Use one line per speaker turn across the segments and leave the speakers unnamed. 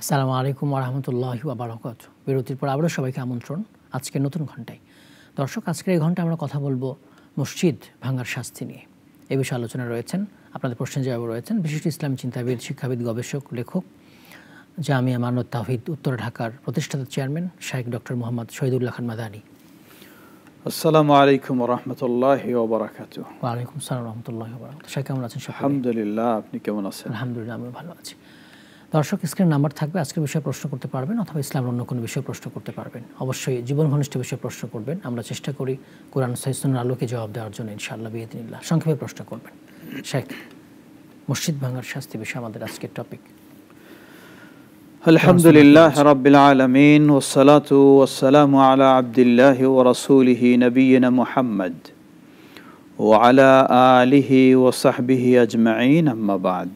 আসসালামু আলাইকুম ওয়া রাহমাতুল্লাহি ওয়া বারাকাতুহু। বিরতির পর আবারও সবাইকে আমন্ত্রণ আজকের নতুন ঘন্টায়। দর্শক, আজকের এই ঘন্টায় আমরা কথা বলবো মসজিদ ভাঙার শাস্তি নিয়ে। এই বিষয়ে আলোচনা রয়েছেন, আপনাদের প্রশ্নের জবাবে রয়েছেন বিশিষ্ট ইসলামী চিন্তাবিদ, শিক্ষাবিদ, গবেষক, লেখক, জামিয়া মানউত তাওহীদ উত্তর ঢাকার প্রতিষ্ঠাতা চেয়ারম্যান শাইখ ডক্টর মোহাম্মদ শহীদুল্লাহ খান মাদানী।
আসসালামু আলাইকুম ওয়া রাহমাতুল্লাহি ওয়া বারাকাতুহু।
ওয়া আলাইকুম আসসালাম ওয়া রাহমাতুল্লাহি ওয়া বারাকাতুহু। শাইখ কেমন আছেন?
আলহামদুলিল্লাহ, আপনি কেমন আছেন?
আলহামদুলিল্লাহ, আমিও ভালো আছি। দর্শক, স্ক্রিনে নাম্বার থাকবে, আজকের বিষয়ে প্রশ্ন করতে পারবেন অথবা ইসলামের অন্য কোনো বিষয়ে প্রশ্ন করতে পারবেন। অবশ্যই জীবন ঘনিষ্ঠ বিষয়ে প্রশ্ন করবেন, আমরা চেষ্টা করি কোরআন সহিহ সুন্নাহর আলোকে জবাব দেওয়ার জন্য ইনশাআল্লাহ বিইذনিল্লাহ। সংক্ষেপে প্রশ্ন করবেন। শেখ, মসজিদ ভাঙার শাস্তি বিষয়ে আমাদের আজকের টপিক।
আলহামদুলিল্লাহ রাব্বিল আলামিন ওয়াসসালাতু ওয়াসসালামু আলা আবদিল্লাহি ওয়া রাসূলিহি নবিয়িনা মুহাম্মদ ওয়া আলা আলিহি ওয়া সাহবিহি আজমাইন, আম্মা বাদ।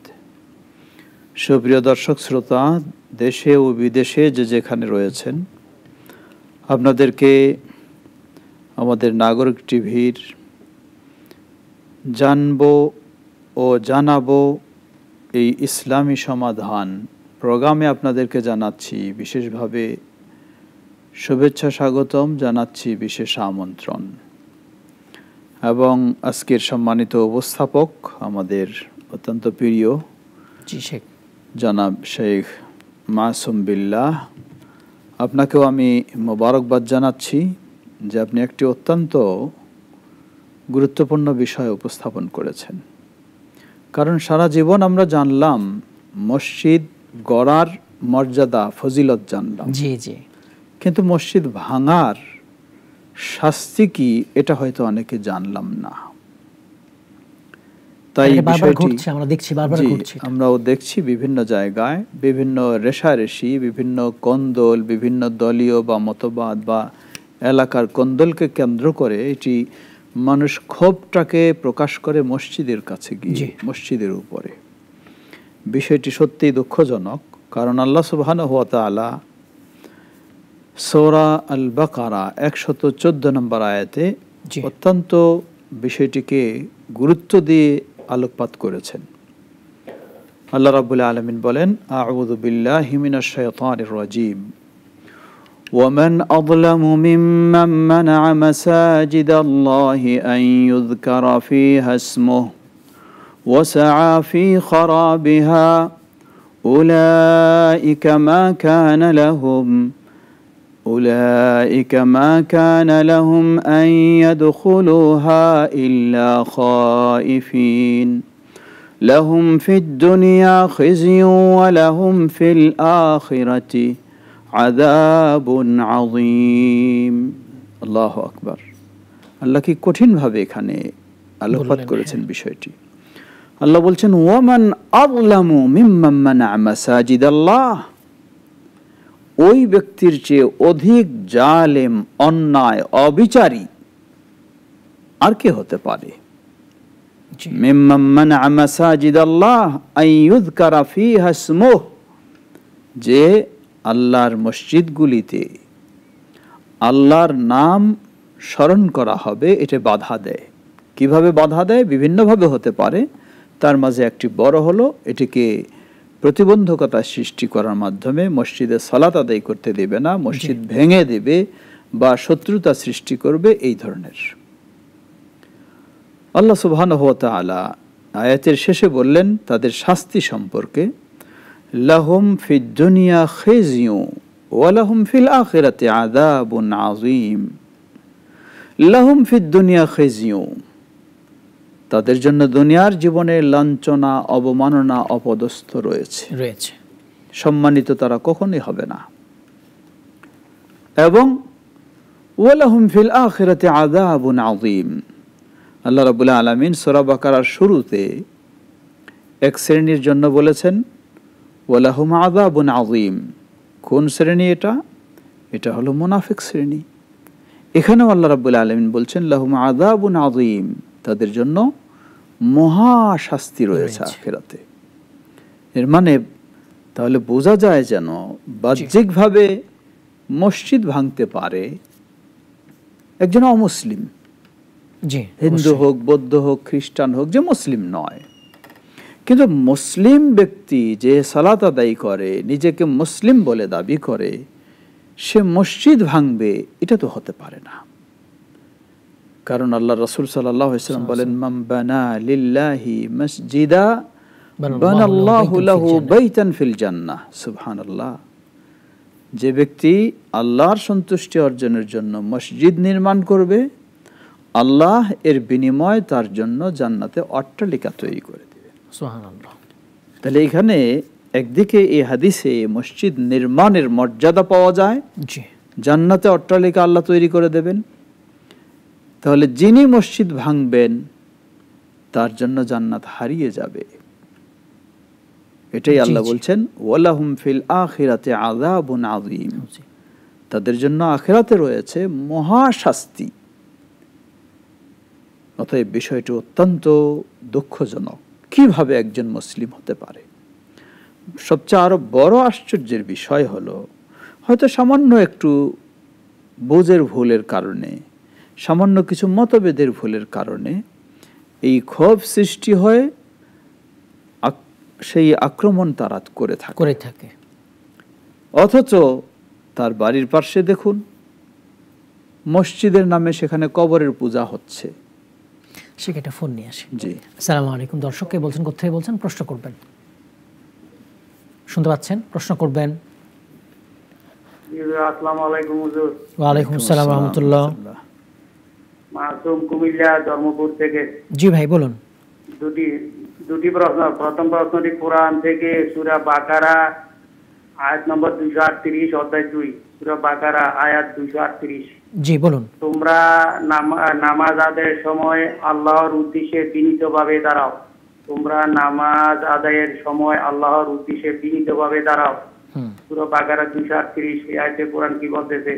সুপ্রিয় দর্শক শ্রোতা, দেশে ও বিদেশে যে যেখানে রয়েছেন, আপনাদেরকে আমাদের নাগরিক টিভির জানবো ও জানাবো এই ইসলামী সমাধান প্রোগ্রামে আপনাদেরকে জানাচ্ছি বিশেষভাবে শুভেচ্ছা, স্বাগতম জানাচ্ছি, বিশেষ আমন্ত্রণ। এবং আজকের সম্মানিত উপস্থাপক আমাদের অত্যন্ত প্রিয়
শেখ
জনাব শেখ মাসুম বিল্লাহ, আপনাকেও আমি মোবারকবাদ জানাচ্ছি যে আপনি একটি অত্যন্ত গুরুত্বপূর্ণ বিষয় উপস্থাপন করেছেন। কারণ সারা জীবন আমরা জানলাম মসজিদ গড়ার মর্যাদা, ফজিলত জানলাম, কিন্তু মসজিদ ভাঙার শাস্তি কি এটা হয়তো অনেকে জানলাম না। তাই আমরাও দেখছি বিভিন্ন জায়গায় বিভিন্ন রেষারেষি, বিভিন্ন কোন্দল, বিভিন্ন দলীয় বা মতবাদ বা এলাকার কোন্দলকে কেন্দ্র করে এটি মানুষ ক্ষোভটাকে প্রকাশ করে মসজিদের কাছে গিয়ে, মসজিদের উপরে। বিষয়টি সত্যিই দুঃখজনক, কারণ আল্লাহ সুবহানাহু ওয়া তাআলা সূরা আল বাকারা 114 নম্বর আয়াতে অত্যন্ত বিষয়টিকে গুরুত্ব দিয়ে আলোকপাত করেছেন। আল্লাহ রাব্বুল আলামিন বলেন, আউযু বিল্লাহি মিনাশ শাইতানির রাজীম, ومن أظلم ممن منع مساجد الله أن يذكر فيها اسمه وسعى في خرابها أولئك ما كان لهم أن يدخلوها إلا خائفين لهم في الدنيا خزي ولهم في الآخرة আযাবুন আযীম। আল্লাহু আকবার। আল্লাহ কি কঠিনভাবে এখানে আলোকপাত করেছেন বিষয়টি। আল্লাহ বলছেন, ওয়ামান আযলামু মিম্মান মানা'a মাসাজিদাল্লাহ, ওই ব্যক্তির চেয়ে অধিক জালেম, অন্যায়, অবিচারী আর কে হতে পারে? মিম্মান মানা'a মাসাজিদাল্লাহ আন ইউযকারা ফীহা ইসমুহু, যে আল্লাহর মসজিদগুলিতে আল্লাহর নাম স্মরণ করা হবে, এটা বাধা দেয়। কিভাবে বাধা দেয়? বিভিন্নভাবে হতে পারে। তার মাঝে একটি বড় হলো এটিকে প্রতিবন্ধকতা সৃষ্টি করার মাধ্যমে মসজিদে সালাত আদায় করতে দেবে না, মসজিদ ভেঙে দেবে বা শত্রুতা সৃষ্টি করবে, এই ধরনের। আল্লাহ সুবহানাহু ওয়া তাআলা আয়াতের শেষে বললেন তাদের শাস্তি সম্পর্কে, লাহুম ফিদ দুনিয়া খিজিয়ু ওয়া লাহুম ফিল আখিরাতি আযাবুন আযীম। লাহুম ফিদ দুনিয়া খিজিয়ু, তাদের জন্য দুনিয়ার জীবনে লাঞ্ছনা, অবমাননা, অপদস্থ রয়েছে। সম্মানিত তারা কখনোই হবে না। এবং ওয়া লাহুম ফিল আখিরাতি আযাবুন আযীম। আল্লাহ রাব্বুল আলামিন সূরা বাকারার শুরুতে এক শ্রেণীর জন্য বলেছেন ওয়ালাহুম আযাবুন আযীম। কোন শ্রেণী এটা? এটা হলো মুনাফিক শ্রেণী। এখানেও আল্লাহ রাব্বুল আলামিন বলছেন লাহুম আযাবুন আযীম, তাদের জন্য মহা শাস্তি রয়েছে আখিরাতে। এর মানে তাহলে বোঝা যায় যেন বাহ্যিকভাবে মসজিদ ভাঙতে পারে একজন অমুসলিম, হিন্দু হোক, বৌদ্ধ হোক, খ্রিস্টান হোক, যে মুসলিম নয়, কিন্তু মুসলিম ব্যক্তি যে সালাত আদায় করে, নিজেকে মুসলিম বলে দাবি করে, সে মসজিদ ভাঙবে, এটা তো হতে পারে না। কারণ আল্লাহ রাসূল সাল্লাল্লাহু আলাইহি ওয়াসাল্লাম বলেন, মান বানা লিল্লাহি মসজিদা বানাল্লাহু লাহু বাইতান ফিল জান্নাহ। সুবহানাল্লাহ। যে ব্যক্তি আল্লাহর সন্তুষ্টি অর্জনের জন্য মসজিদ নির্মাণ করবে, আল্লাহ এর বিনিময়ে তার জন্য জান্নাতে অট্টালিকা তৈরি করে দেবে।
সুবহানাল্লাহ।
তাহলে এখানে একদিকে এই হাদিসে মসজিদ নির্মাণের মর্যাদা পাওয়া যায়, জান্নাতে অট্টালিকা আল্লাহ তৈরি করে দেবেন। তাহলে যিনি মসজিদ ভাঙবেন তার জন্য জান্নাত হারিয়ে যাবে। এটাই আল্লাহ বলছেন, ওয়ালাহুম ফিল আখিরাতি আযাবুন আযীম, তাদের জন্য আখিরাতে রয়েছে মহাশাস্তি। অতএব বিষয়টি অত্যন্ত দুঃখজনক। কিভাবে একজন মুসলিম হতে পারে? সবচেয়ে আরো বড় আশ্চর্যের বিষয় হলো, হয়তো সামান্য একটু বোঝের ভুলের কারণে, সামান্য কিছু মতভেদের ভুলের কারণে এই ক্ষোভ সৃষ্টি হয়, সেই আক্রমণ তারা করে থাকে। অথচ তার বাড়ির পাশে দেখুন, মসজিদের নামে সেখানে কবরের পূজা হচ্ছে।
সেটা ফোন নিয়ে আসে।
জি,
আসসালামু আলাইকুম। দর্শক কে বলছেন, কোথা থেকে বলছেন, প্রশ্ন করবেন। শুনতে পাচ্ছেন? প্রশ্ন করবেন।
আসসালামু আলাইকুম হুজুর।
ওয়া আলাইকুম আসসালাম ওয়া রাহমাতুল্লাহ।
মাসুম, কুমিল্লা ধর্মপুর থেকে।
জি ভাই বলুন।
দুটি প্রশ্ন। প্রথম প্রশ্নটি কোরআন থেকে সূরা বাকারা আয়াত নম্বর 238, অধ্যায় 2, সূরা বাকারা আয়াত 238।
জি বলুন।
তোমরা নামাজ আদায়ের সময় আল্লাহর উদ্দেশ্যে বিনীতভাবে দাঁড়াও। তোমরা নামাজ আদায়ের সময় আল্লাহর উদ্দেশ্যে বিনীতভাবে দাঁড়াও। সূরা বাকারা 238, এই আয়াতে কোরআন কি বলতেছে?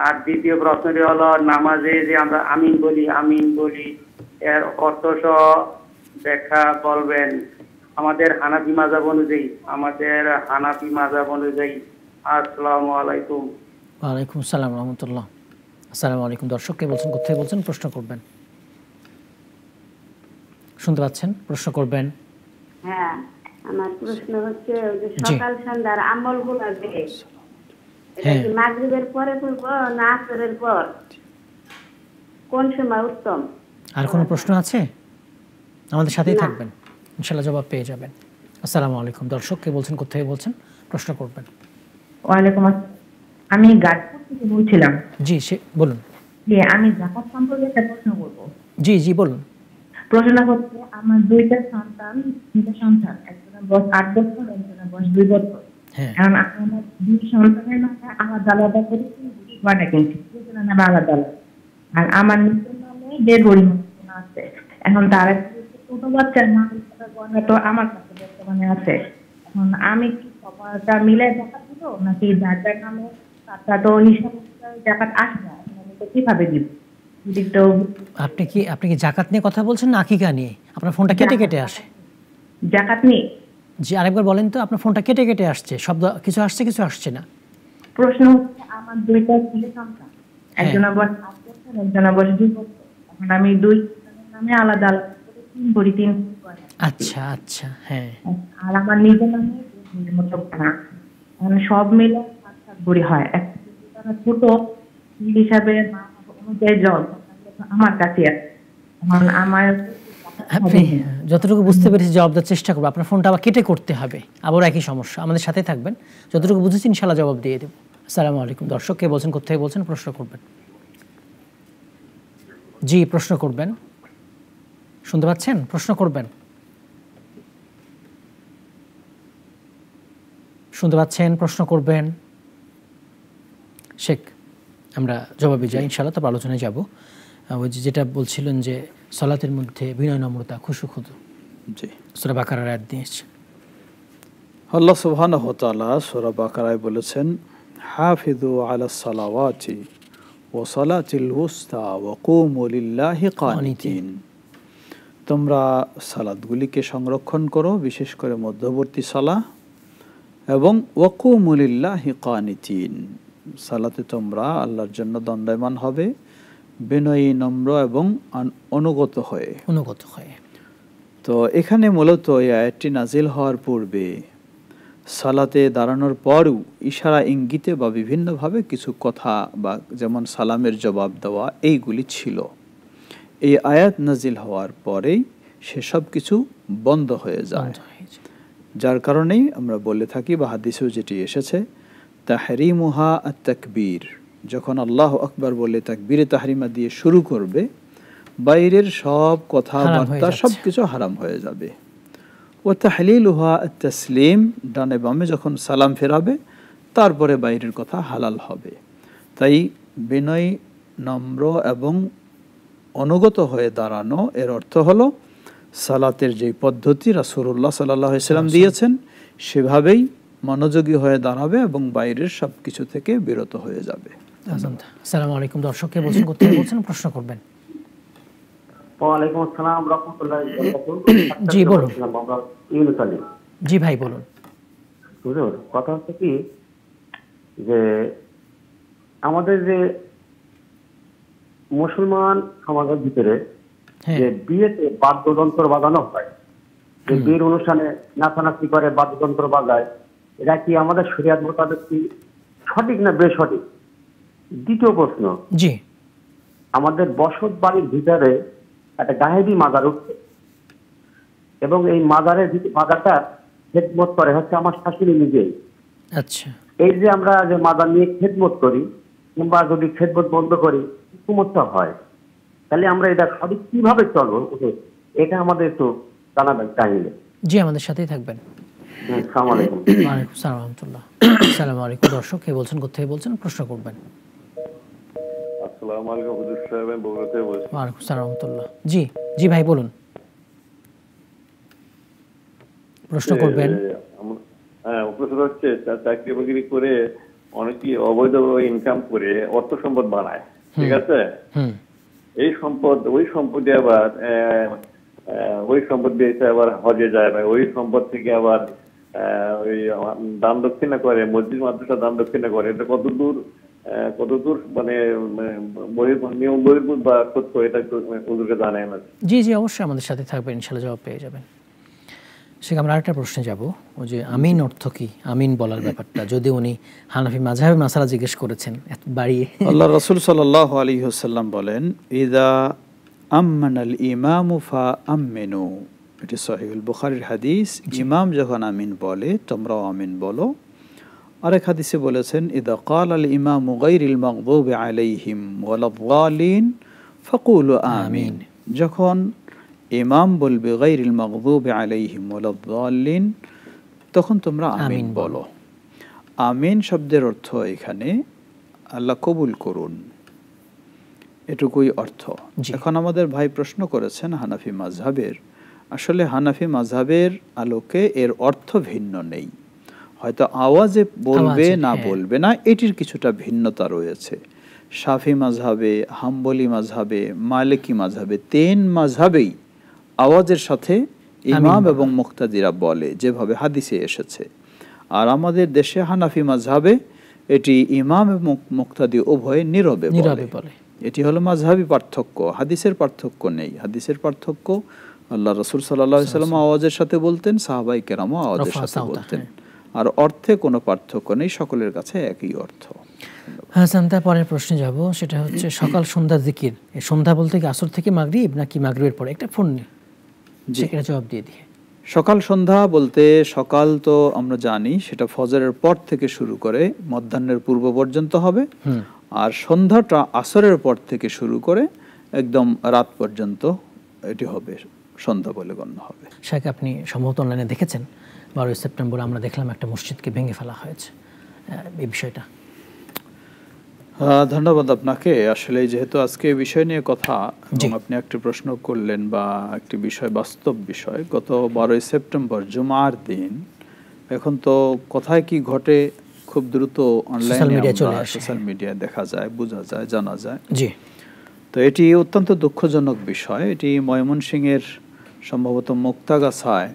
আর দ্বিতীয় প্রশ্নটি হলো, নামাজে যে আমরা আমিন বলি এর অর্থ সহ ব্যাখ্যা বলবেন আমাদের হানাফি মাযহাব অনুযায়ী। আসসালামু আলাইকুম।
ওয়া আলাইকুম আসসালাম ওয়া রাহমাতুল্লাহ। আসসালামু আলাইকুম। দর্শক কে বলছেন, কোথা থেকে বলছেন, প্রশ্ন করবেন। শুনতে পাচ্ছেন? প্রশ্ন করবেন।
হ্যাঁ, আমার প্রশ্ন হচ্ছে ওই যে সকাল সন্ধ্যার আমলগুলো যে এটা কি মাগরিবের পরে করব না আসরের পর, কোন সময় উত্তম?
আর কোনো প্রশ্ন আছে? আমাদের সাথেই থাকবেন, ইনশাআল্লাহ জবাব পেয়ে যাবেন। আসসালামু আলাইকুম। দর্শক কে বলছেন, কোথা থেকে বলছেন, প্রশ্ন করবেন।
ওয়া আলাইকুম আসসালাম। আমি গাজীপুর থেকে বলছিলাম।
জি বলুন।
জি, আমি যাকাত সম্পর্কে একটা প্রশ্ন করব।
জি বলুন।
প্রশ্নটা হচ্ছে, আমার দুইটা সন্তান, একজনের বয়স 8 বছর, একজনের বয়স 2 বছর। এখন আমার দুই সন্তানের নামে আলাদা আলাদা করে মানে কিন্তু দুজনের নামে আলাদা আলাদা, আর আমার নিজের নামে 1.5 ভরি আছে। এখন তারা ছোট বাচ্চার গয়না তো আমার কাছে বর্তমানে আছে। এখন আমি কি সবারটা মিলে জাকাত দিব নাকি যার যার নামে তারটা তো হিসাব জাকাত আসবে না, আমি তো কিভাবে দিব?
আপনি কি জাকাত নিয়ে কথা বলছেন না আকিকা নিয়ে? আপনার ফোনটা কেটে আসে।
জাকাত নিয়ে।
জি, আরেকবার বলেন তো। আপনার ফোনটা কেটে আসছে, শব্দ কিছু আসছে, কিছু আসছে না।
প্রশ্ন হচ্ছে, আমার দুইটা ছেলে সন্তান, একজনের বয়স 8 বছর, একজনের বয়স 2 বছর। এখন আমি দুই নামে আলাদা আলাদা করে 3 ভরি করে।
আচ্ছা হ্যাঁ।
আর আমার নিজের নামে মতো না, মানে সব মিলে 7 ভরি হয়। একটা ছোট হিসাবে অনুযায়ী জল আমার কাছে আছে। এখন আমার
আপনি যতটুকু বুঝতে পেরেছি জবাব দেওয়ার চেষ্টা করবো। আপনার ফোনটা আবার কেটে করতে হবে, আবার একই সমস্যা। আমাদের সাথে থাকবেন, যতটুকু বুঝেছি ইনশাআল্লাহ জবাব দিয়ে দেব। আসসালামু আলাইকুম। দর্শক কে বলছেন, কোথা থেকে বলছেন, প্রশ্ন করবেন। জি প্রশ্ন করবেন। শুনতে পাচ্ছেন? প্রশ্ন করবেন। শুনতে পাচ্ছেন? প্রশ্ন করবেন। শেখ, আমরা জবাবে যাই ইনশাআল্লাহ, তারপর আলোচনায় যাব। ওই যেটা বলছিলেন যে সালাতের মধ্যে বিনয় নম্রতা, খুশু খুদু,
জি,
সূরা বাকারার আয়াত দিয়েছে।
আল্লাহ সুবহানাহু ওয়া তাআলা সূরা বাকারায় বলেছেন, হাফিযু আলাস সালাওয়াতি ওয়া সালাতিল উসতা ওয়া কুমু লিল্লাহি কানিতিন। তোমরা সালাতগুলিকে সংরক্ষণ করো, বিশেষ করে মধ্যবর্তী সালাহ, এবং ওয়া কুমু লিল্লাহি কানিতিন, সালাতে তোমরা আল্লাহর জন্য দণ্ডায়মান হবে, বিনয়ী, নম্র এবং অনুগত হয়ে।
তো
তো এখানে মূলত এই আয়াতটি নাজিল হওয়ার পূর্বে সালাতে দাঁড়ানোর পরও ইশারা ইঙ্গিতে বা বিভিন্নভাবে কিছু কথা বা যেমন সালামের জবাব দেওয়া এইগুলি ছিল। এই আয়াত নাজিল হওয়ার পরেই সেসব কিছু বন্ধ হয়ে যায়, যার কারণেই আমরা বলে থাকি বা হাদিসেও যেটি এসেছে তাহরিমুহা আত-তাকবীর, যখন আল্লাহু আকবার বলে তাকবীরে তাহরিমা দিয়ে শুরু করবে বাইরের সব কথাবার্তা সব কিছু হারাম হয়ে যাবে। ও তাহলিলুহা আত-তাসলিম, ডানে বামে যখন সালাম ফেরাবে তারপরে বাইরের কথা হালাল হবে। তাই বিনয়, নম্র এবং অনুগত হয়ে দাঁড়ানো এর অর্থ হলো সালাতের যে পদ্ধতি রাসূলুল্লাহ সাল্লাল্লাহু আলাইহি সাল্লাম দিয়েছেন সেভাবেই মনোযোগী হয়ে দাঁড়াবে এবং বাইরের সব কিছু থেকে বিরত হয়ে যাবে।
আসসালামু আলাইকুম। দর্শককে বলছেন কোথায় বলছেন, প্রশ্ন করবেন।
ওয়ালাইকুম আসসালাম রাহমাতুল্লাহি ওয়া বারাকাতুহু।
জি বলুন।
ইউনুস আলী।
জি ভাই বলুন।
হুজুর, কথা হচ্ছে কি যে আমাদের যে মুসলমান সমাজের ভিতরে যে বিয়েতে বাদ্যযন্ত্র বাজানো হয়, যে বিয়ের অনুষ্ঠানে নাচানাচি করে বাদ্যযন্ত্র বাজায়, এটা কি আমাদের শরীয়ত মোতাবেক কি সঠিক না বেসঠিক? দ্বিতীয় প্রশ্ন,
জি
আমাদের বসত বাড়ির ভিতরে একটা গায়েবী মাজার উঠছে এবং এই মাজারটা খেদমত করে হচ্ছে আমার শাশুড়ি নিজেই।
আচ্ছা,
এই যে আমরা যে মাজার নিয়ে খেদমত করি কিংবা যদি খেদমত বন্ধ করি সমস্যা হয়, তাহলে আমরা এটা সঠিক কিভাবে চলবো এটা আমাদের একটু জানাবেন চাইলে।
জি আমাদের সাথেই থাকবেন।
আসসালামু আলাইকুম।
ওয়ালাইকুম আসসালাম ওয়া রাহমাতুল্লাহ। আসসালামু আলাইকুম। দর্শক কে বলছেন কোথায় বলছেন, প্রশ্ন করবেন।
আসসালামু আলাইকুম হুজুর সাহেব, আমি বগুড়া থেকে বলছি।
ওয়ালাইকুম আসসালাম ওয়া রাহমাতুল্লাহ। জি জি ভাই বলুন, প্রশ্ন করবেন।
হ্যাঁ, প্রশ্ন হচ্ছে চাকরি বাকরি করে অনেকেই অবৈধভাবে ইনকাম করে অর্থ সম্পদ বানায়, ঠিক আছে? এই সম্পদ ওই সম্পদে আবার ওই সম্পদ দিয়ে আবার হজে যায়, ওই সম্পদ থেকে আবার ওই দান দক্ষিণা করে, মসজিদ মাদ্রাসা দান দক্ষিণা করে। এটা কতদূর মানে নিয়ম বহির্ভূত বা সত্য, এটা একটু হুজুরকে জানাই না।
জি জি অবশ্যই আমাদের সাথে থাকবেন, ইনশাআল্লাহ জবাব পেয়ে যাবেন। সে আমরা আরেকটা প্রশ্নে যাব, ওই যে আমিন অর্থ কি, আমিন বলার ব্যাপারটা, যদি উনি হানাফি মাযহাবে মাসালা জিজ্ঞেস করেছেন এত বাড়িয়ে।
আল্লাহ রাসূল সাল্লাল্লাহু আলাইহি ওয়াসাল্লাম বলেন ইযা আমানাল ইমামু ফা আমিনু, এটি সহিহুল বুখারীর হাদিস। ইমাম যখন আমিন বলে তোমরাও আমিন বলো। আরেক হাদিসে বলেছেন ইযা ক্বালাল ইমামু গায়রিল মাগদুবি আলাইহিম ওয়ালাদ-দাল্লিন ফাকুলু আমিন, যখন ইমাম বলবে গায়রিল মাগদুবি আলাইহিম ওয়ালাদ-দাল্লিন তখন তোমরা আমিন বলো। আমিন শব্দের অর্থ এখানে আল্লাহ কবুল করুন, এটুকুই অর্থ। এখন আমাদের ভাই প্রশ্ন করেছেন হানাফি মাযহাবের, আসলে হানাফি মাযহাবের আলোকে এর অর্থ ভিন্ন নেই, হয়তো আওয়াজে বলবে না বলবে না এটির কিছুটা ভিন্নতা রয়েছে। শাফি মাযহাবে, হাম্বলি মাযহাবে, মালিকি মাযহাবে, তিন মাযহাবেই আওয়াজের সাথে ইমাম এবং মুক্তাদিরা বলে যেভাবে হাদিসে এসেছে। আর আমাদের দেশে হানাফি মাযহাবে এটি ইমাম এবং মুক্তাদি উভয়ে নীরবে বলে। এটি হলো মাযহাবী পার্থক্য, হাদিসের পার্থক্য নেই। হাদিসের পার্থক্য আল্লাহ রাসূল সাল্লাল্লাহু আলাইহি ওয়াসাল্লাম আওয়াজের সাথে বলতেন, সাহাবায়ে কেরামও আওয়াজের সাথে বলতেন। আর অর্থে কোনো পার্থক্য নেই, সকলের কাছে একই অর্থ।
হাসান, তারপরের প্রশ্নে যাব, সেটা হচ্ছে সকাল সন্ধ্যা জিকির। সন্ধ্যা বলতে কি আসর থেকে মাগরিব নাকি মাগরিবের পরে? একটা ফোন নিয়ে সেটা জবাব দিয়ে দিয়ে।
সকাল সন্ধ্যা বলতে সকাল তো আমরা জানি সেটা ফজরের পর থেকে শুরু করে মধ্যাহ্নের পূর্ব পর্যন্ত হবে, আর সন্ধ্যাটা আসরের পর থেকে শুরু করে একদম রাত পর্যন্ত এটি হবে, সন্ধ্যা বলে গণ্য হবে।
শাইখ, আপনি সম্ভবত অনলাইনে দেখেছেন 12 সেপ্টেম্বর আমরা দেখলাম একটা মসজিদকে ভেঙে ফেলা হয়েছে, এই বিষয়টা।
ধন্যবাদ আপনাকে। আসলে যেহেতু আজকে এই বিষয় নিয়ে কথা এবং আপনি একটি প্রশ্ন করলেন বা একটি বিষয়, বাস্তব বিষয়, গত 12 সেপ্টেম্বর জুমার দিন, এখন তো কোথায় কি ঘটে খুব দ্রুত অনলাইনে সোশ্যাল মিডিয়ায় দেখা যায়, বোঝা যায়, জানা যায়।
জি,
তো এটি অত্যন্ত দুঃখজনক বিষয়। এটি ময়মনসিংহের সম্ভবত মুক্তাগাছায়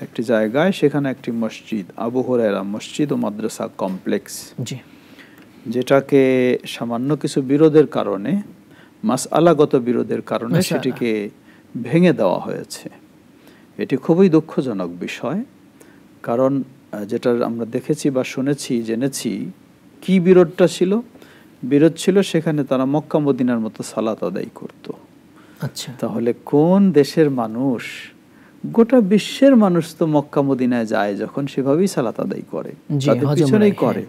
একটি জায়গায়, সেখানে একটি মসজিদ, আবু হুরায়রা মসজিদ ও মাদ্রাসা কমপ্লেক্স, যেটাকে সামান্য কিছু বিরোধের কারণে, মাসআলাগত বিরোধের কারণে সেটিকে ভেঙে দেওয়া হয়েছে। এটি খুবই দুঃখজনক বিষয়। কারণ যেটা আমরা দেখেছি বা শুনেছি, জেনেছি, কি বিরোধটা ছিল? বিরোধ ছিল সেখানে তারা মক্কা মদিনার মতো সালাত আদায় করত।
আচ্ছা,
তাহলে কোন দেশের মানুষ, গোটা বিশ্বের মানুষ তো মক্কা মদিনায় যায় যখন, সেভাবেই সালাত আদায় করে, তাদের পিছনেই করে।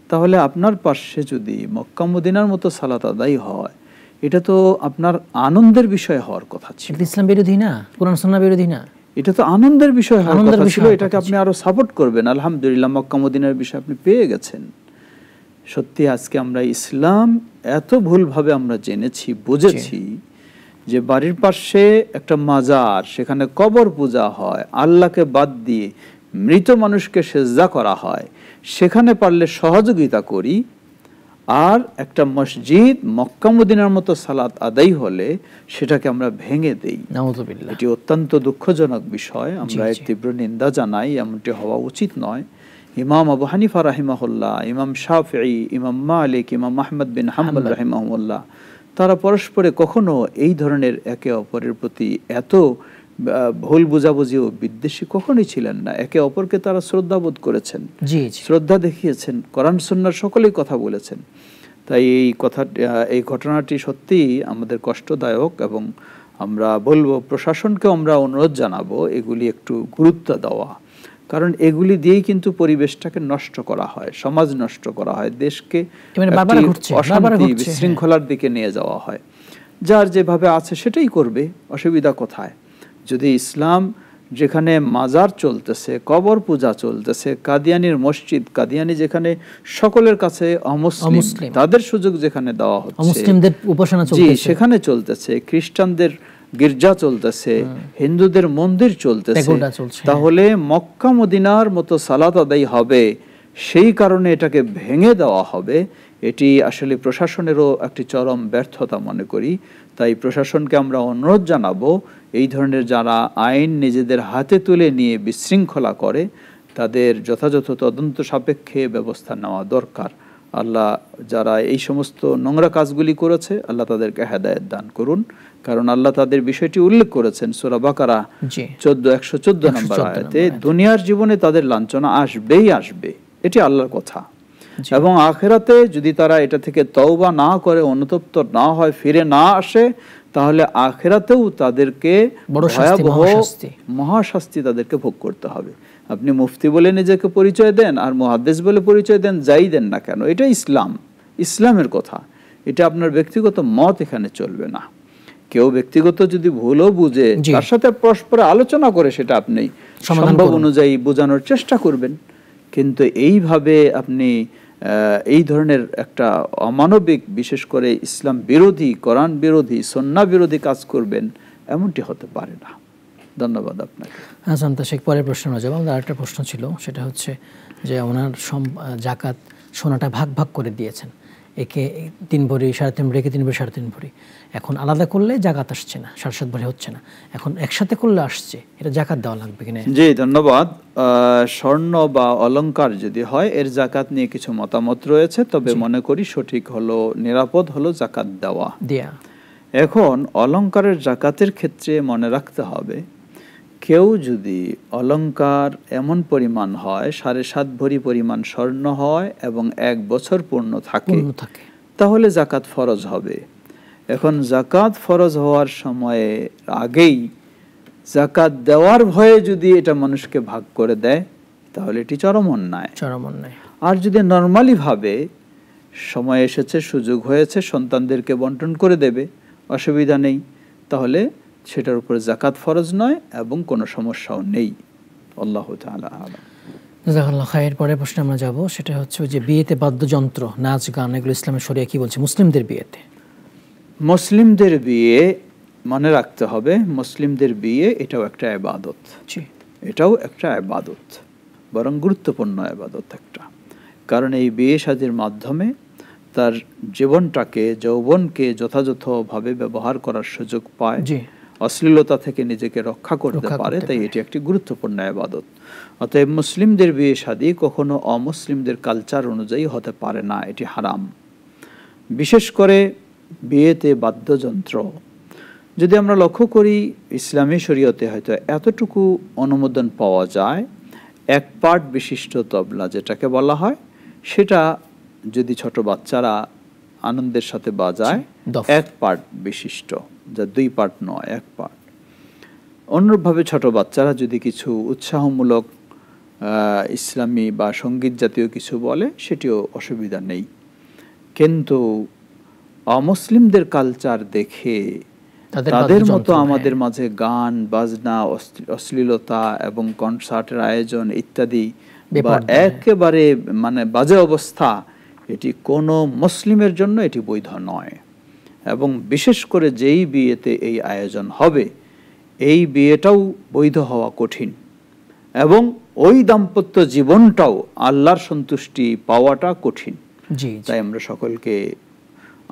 তাহলে আপনার পাশে যদি মক্কা মদিনার মতো সালাত আদায় হয়, এটা তো আপনার আনন্দের বিষয় হওয়ার কথা ছিল।
ইসলাম বিরোধী না, কোরআন সুন্নাহ বিরোধী না,
এটা তো আনন্দের বিষয় হওয়ার কথা ছিল। এটাকে আপনি আরো সাপোর্ট করবেন। আলহামদুলিল্লাহ, মক্কা মদিনার বিষয় আপনি পেয়ে গেছেন। সত্যি আজকে আমরা ইসলাম এত ভুলভাবে আমরা জেনেছি, বুঝেছি যে বাড়ির পাশে একটা মাজার, সেখানে কবর পূজা হয়, আল্লাহকে বাদ দিয়ে মৃত মানুষকে সেজদা করা হয়, সেখানে পারলে সহযোগিতা করি। আর একটা মসজিদ মক্কা মদিনার মতো সালাত আদায় হলে সেটাকে আমরা ভেঙে দেই।
নাউযুবিল্লাহ।
এটি অত্যন্ত দুঃখজনক বিষয়। আমরা এর তীব্র নিন্দা জানাই। এমনটি হওয়া উচিত নয়। ইমাম আবু হানিফা রাহিমাহুল্লাহ, ইমাম শাফিঈ, ইমাম মালিক, ইমাম আহমদ বিন হাম্বল রাহিমাহুল্লাহ, তারা পরস্পরে কখনো এই ধরনের একে অপরের প্রতি এত ভুল বুঝাবুঝি ও বিদ্বেষী কখনোই ছিলেন না। একে অপরকে তারা শ্রদ্ধাবোধ করেছেন, শ্রদ্ধা দেখিয়েছেন, কোরআন সুন্নাহর সকলেই কথা বলেছেন। তাই এই ঘটনাটি সত্যিই আমাদের কষ্টদায়ক, এবং আমরা বলবো প্রশাসনকে আমরা অনুরোধ জানাবো এগুলি একটু গুরুত্ব দেওয়া। কারণ এগুলি দিয়েই কিন্তু পরিবেশটাকে নষ্ট করা হয়, সমাজ নষ্ট করা হয়, দেশকে অশান্তি বিশৃঙ্খলার দিকে নিয়ে যাওয়া হয়। যার যেভাবে আছে সেটাই করবে, অসুবিধা কোথায়? যদি ইসলাম যেখানে মাজার চলতেছে, কবর পূজা চলতেছে, কাদিয়ানির মসজিদ, কাদিয়ানি যেখানে সকলের কাছে অমুসলিম, তাদের সুযোগ যেখানে দেওয়া হচ্ছে,
মুসলিমদের উপাসনা চলতেছে,
সেখানে চলতেছে, খ্রিস্টানদের গির্জা চলতেছে, হিন্দুদের মন্দির চলতেছে, তাহলে মক্কা মদিনার মতো সালাত আদায় হবে, সেই কারণে এটাকে ভেঙে দেওয়া হবে। এটি আসলে প্রশাসনেরও একটি চরম ব্যর্থতা মনে করি। তাই প্রশাসনকে আমরা অনুরোধ জানাবো, এই ধরনের যারা আইন নিজেদের হাতে তুলে নিয়ে বিশৃঙ্খলা করে, তাদের যথাযথ তদন্ত সাপেক্ষে ব্যবস্থা নেওয়া দরকার। আল্লাহ যারা এই সমস্ত নোংরা কাজগুলি করেছে, আল্লাহ তাদেরকে হেদায়েত দান করুন। কারণ আল্লাহ তাদের বিষয়টি উল্লেখ করেছেন সূরা বাকারা 114 নম্বর আয়াতে, দুনিয়ার জীবনে তাদের লাঞ্ছনা আসবেই আসবে, এটি আল্লাহর কথা। এবং আখিরাতে যদি তারা এটা থেকে তওবা না করে, অনুতপ্ত না হয়, ফিরে না আসে, তাহলে আখিরাতেও তাদেরকে ভয়াবহ মহাশাস্তি তাদেরকে ভোগ করতে হবে। আপনি মুফতি বলে নিজেকে পরিচয় দেন আর মুহাদ্দিস বলে পরিচয় দেন, যাই দেন না কেন, এটা ইসলাম, ইসলামের কথা। এটা আপনার ব্যক্তিগত মত এখানে চলবে না। কেউ ব্যক্তিগত যদি ভুলও বুঝে, তার সাথে পরস্পর আলোচনা করে সেটা আপনি সম্ভব অনুযায়ী বোঝানোর চেষ্টা করবেন। কিন্তু এইভাবে আপনি এই ধরনের একটা অমানবিক, বিশেষ করে ইসলাম বিরোধী, কোরআন বিরোধী, সুন্নাহ বিরোধী কাজ করবেন, এমনটি হতে পারে না। ধন্যবাদ আপনাকে।
হাসান তাশেক, পরের প্রশ্ন জবাব। আমাদের আরেকটা প্রশ্ন ছিল, সেটা হচ্ছে যে ওনার জাকাত সোনাটা ভাগ ভাগ করে দিয়েছেন, একে 3 ভরি, 3.5 ভরি, একে 3 ভরি, 3.5 ভরি। এখন আলাদা করলে জাকাত আসছে না, 7.5 ভরি হচ্ছে না। এখন একসাথে করলে আসছে, এটা জাকাত দেওয়া লাগবে কিনা?
জি, ধন্যবাদ। স্বর্ণ বা অলংকার যদি হয়, এর জাকাত নিয়ে কিছু মতামত রয়েছে, তবে মনে করি সঠিক হলো, নিরাপদ হলো জাকাত দেওয়া। এখন অলংকারের জাকাতের ক্ষেত্রে মনে রাখতে হবে, কেউ যদি অলংকার এমন পরিমাণ হয়, 7.5 ভরি পরিমাণ স্বর্ণ হয় এবং 1 বছর পূর্ণ থাকে, তাহলে জাকাত ফরজ হবে। এখন জাকাত ফরজ হওয়ার সময়ে আগেই জাকাত দেওয়ার ভয়ে যদি এটা মানুষকে ভাগ করে দেয়, তাহলে এটি চরম অন্যায়। আর যদি নর্মালি ভাবে সময় এসেছে, সুযোগ হয়েছে, সন্তানদেরকে বন্টন করে দেবে, অসুবিধা নেই, তাহলে সেটার উপরে জাকাত ফরজ নয় এবং কোনো সমস্যাও নেই। আল্লাহু তাআলা আ'লাম।
জাযাকাল্লাহ খায়ের। পরের প্রশ্নে আমরা যাব, সেটা হচ্ছে যে বিয়েতে বাদ্যযন্ত্র, নাচ গান, এগুলো ইসলামের শরিয়া কি বলছে মুসলিমদের বিয়েতে?
মুসলিমদের বিয়ে মনে রাখতে হবে, মুসলিমদের বিয়ে এটাও একটা ইবাদত। এটাও একটা ইবাদত, বরং গুরুত্বপূর্ণ ইবাদত একটা। কারণ এই বিয়ে শাদীর মাধ্যমে তার জীবনটাকে, যৌবনকে যথাযথভাবে ব্যবহার করার সুযোগ পায়, অশ্লীলতা থেকে নিজেকে রক্ষা করতে পারে। তাই এটি একটি গুরুত্বপূর্ণ ইবাদত। অতএব মুসলিমদের বিয়ে শাদী কখনো অমুসলিমদের কালচার অনুযায়ী হতে পারে না, এটি হারাম। বিশেষ করে বিয়েতে বাদ্যযন্ত্র, যদি আমরা লক্ষ্য করি ইসলামী শরীয়তে হয়তো এতটুকু অনুমোদন পাওয়া যায়, এক পার্ট বিশিষ্ট তবলা যেটাকে বলা হয়, সেটা যদি ছোট বাচ্চারা আনন্দের সাথে বাজায়, এক পার্ট বিশিষ্ট, যা দুই পার্ট নয়, এক পার্ট। অন্যভাবে ছোট বাচ্চারা যদি কিছু উৎসাহমূলক ইসলামী বা সঙ্গীত জাতীয় কিছু বলে, সেটিও অসুবিধা নেই। কিন্তু অমুসলিমদের কালচার দেখে তাদের মতো আমাদের মাঝে গান বাজনা, অশ্লীলতা এবং কনসার্টের আয়োজন ইত্যাদি বা একেবারে মানে বাজে অবস্থা, এটি কোনো মুসলিমের জন্য এটি বৈধ নয়। এবং বিশেষ করে যেই বিয়েতে এই আয়োজন হবে, এই বিয়েটাও বৈধ হওয়া কঠিন এবং ওই দাম্পত্য জীবনটাও আল্লাহর সন্তুষ্টি পাওয়াটা কঠিন। তাই আমরা সকলকে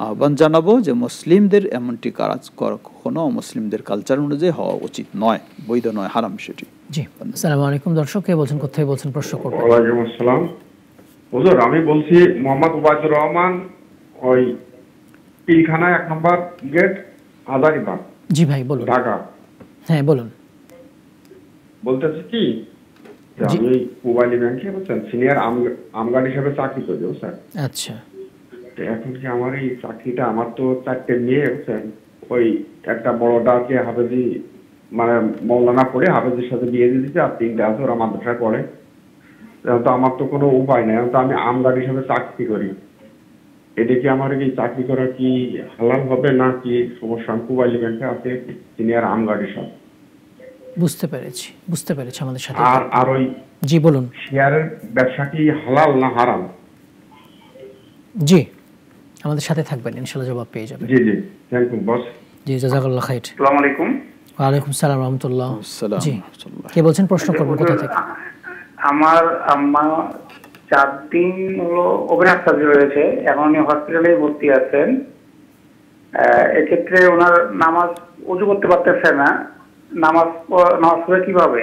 আহ্বান জানাবো যে মুসলিমদের এমনটি কাজ কখনো মুসলিমদের কালচার অনুযায়ী হওয়া উচিত নয়, বৈধ নয়, হারাম সেটি।
জি, আসসালামু আলাইকুম। দর্শক কে বলছেন, কোথায় বলছেন, প্রশ্ন করবেন।
ওয়ালাইকুম আসসালাম। হুজুর, আমি বলছি মোহাম্মদ ওবায়দুর রহমান, ওই পিলখানা 1 নম্বর গেট, হাজারীবাগ।
জি ভাই বলুন।
ঢাকা।
হ্যাঁ বলুন।
বলতেছি কি, আমি মোবাইল ব্যাংকে বলছেন সিনিয়র আমগার্ড হিসেবে চাকরি করি স্যার।
আচ্ছা।
এখন কি আমার এই চাকরিটা, আমার তো 4টে মেয়ে বলছেন, ওই একটা বড়টাকে হাফেজি মানে মৌলানা পড়ে হাফেজের সাথে বিয়ে দিয়ে দিচ্ছে, আর 3টে আছে ওরা মাদ্রাসায় পড়ে। তো আমার তো কোনো উপায় নেই, তো আমি আমগার্ড হিসেবে চাকরি করি। এটা কি আমার কি চাকরি করা কি হালাল হবে না কি সমস্যা? মোবাইল ব্যাংকে আছে সিনিয়র আমগার্ড হিসাবে।
বুঝতে পেরেছি, বুঝতে পেরেছি। আমাদের সাথে
আর ওই
জি বলুন,
শেয়ারের ব্যবসা কি হালাল না হারাম?
জি আমাদের সাথে থাকবেন, ইনশাআল্লাহ জবাব পেয়ে যাবেন।
জি জি, থ্যাংক ইউ বস।
জি জাযাকাল্লাহ খাইর।
আসসালামু আলাইকুম।
ওয়া আলাইকুম সালাম ওয়া রাহমাতুল্লাহ। জি কে বলছেন, প্রশ্ন করবেন, কোথা থেকে?
আমার আম্মা 4 দিন হলো ওপেনার সার্জারি হয়েছে, এখন উনি হসপিটালে ভর্তি আছেন। এক্ষেত্রে ওনার নামাজ ওযু করতে পারতেছে না, নামাজ পড়ে কিভাবে?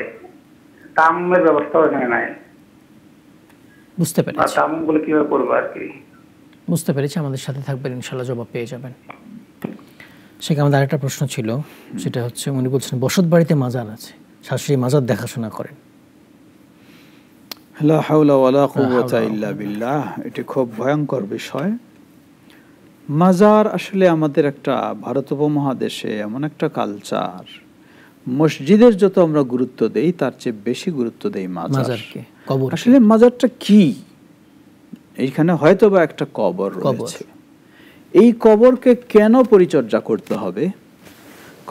তায়াম্মুমের ব্যবস্থা এখানে নাই।
বুঝতে পেরেছি।
তায়াম্মুম বলে কিভাবে করব আর কি?
বুঝতে পেরেছি, আমাদের সাথে থাকবেন, ইনশাআল্লাহ জবাব পেয়ে যাবেন। সেখানে আমাদের আরেকটা প্রশ্ন ছিল, সেটা হচ্ছে উনি বলছেন বসত বাড়িতে মাজার আছে, শাশুড়ি মাজার দেখাশোনা করেন।
লা হাওলা ওয়ালা কুওয়াতা ইল্লা বিল্লাহ। এটি খুব ভয়ঙ্কর বিষয়। মাজার আসলে আমাদের একটা ভারত উপমহাদেশে এমন একটা কালচার, মসজিদের যত আমরা গুরুত্ব দেই তার চেয়ে বেশি গুরুত্ব দেই মাজারকে। আসলে মাজারটা কি? এইখানে হয়তো বা একটা কবর রয়েছে। এই কবরকে কেন পরিচর্যা করতে হবে?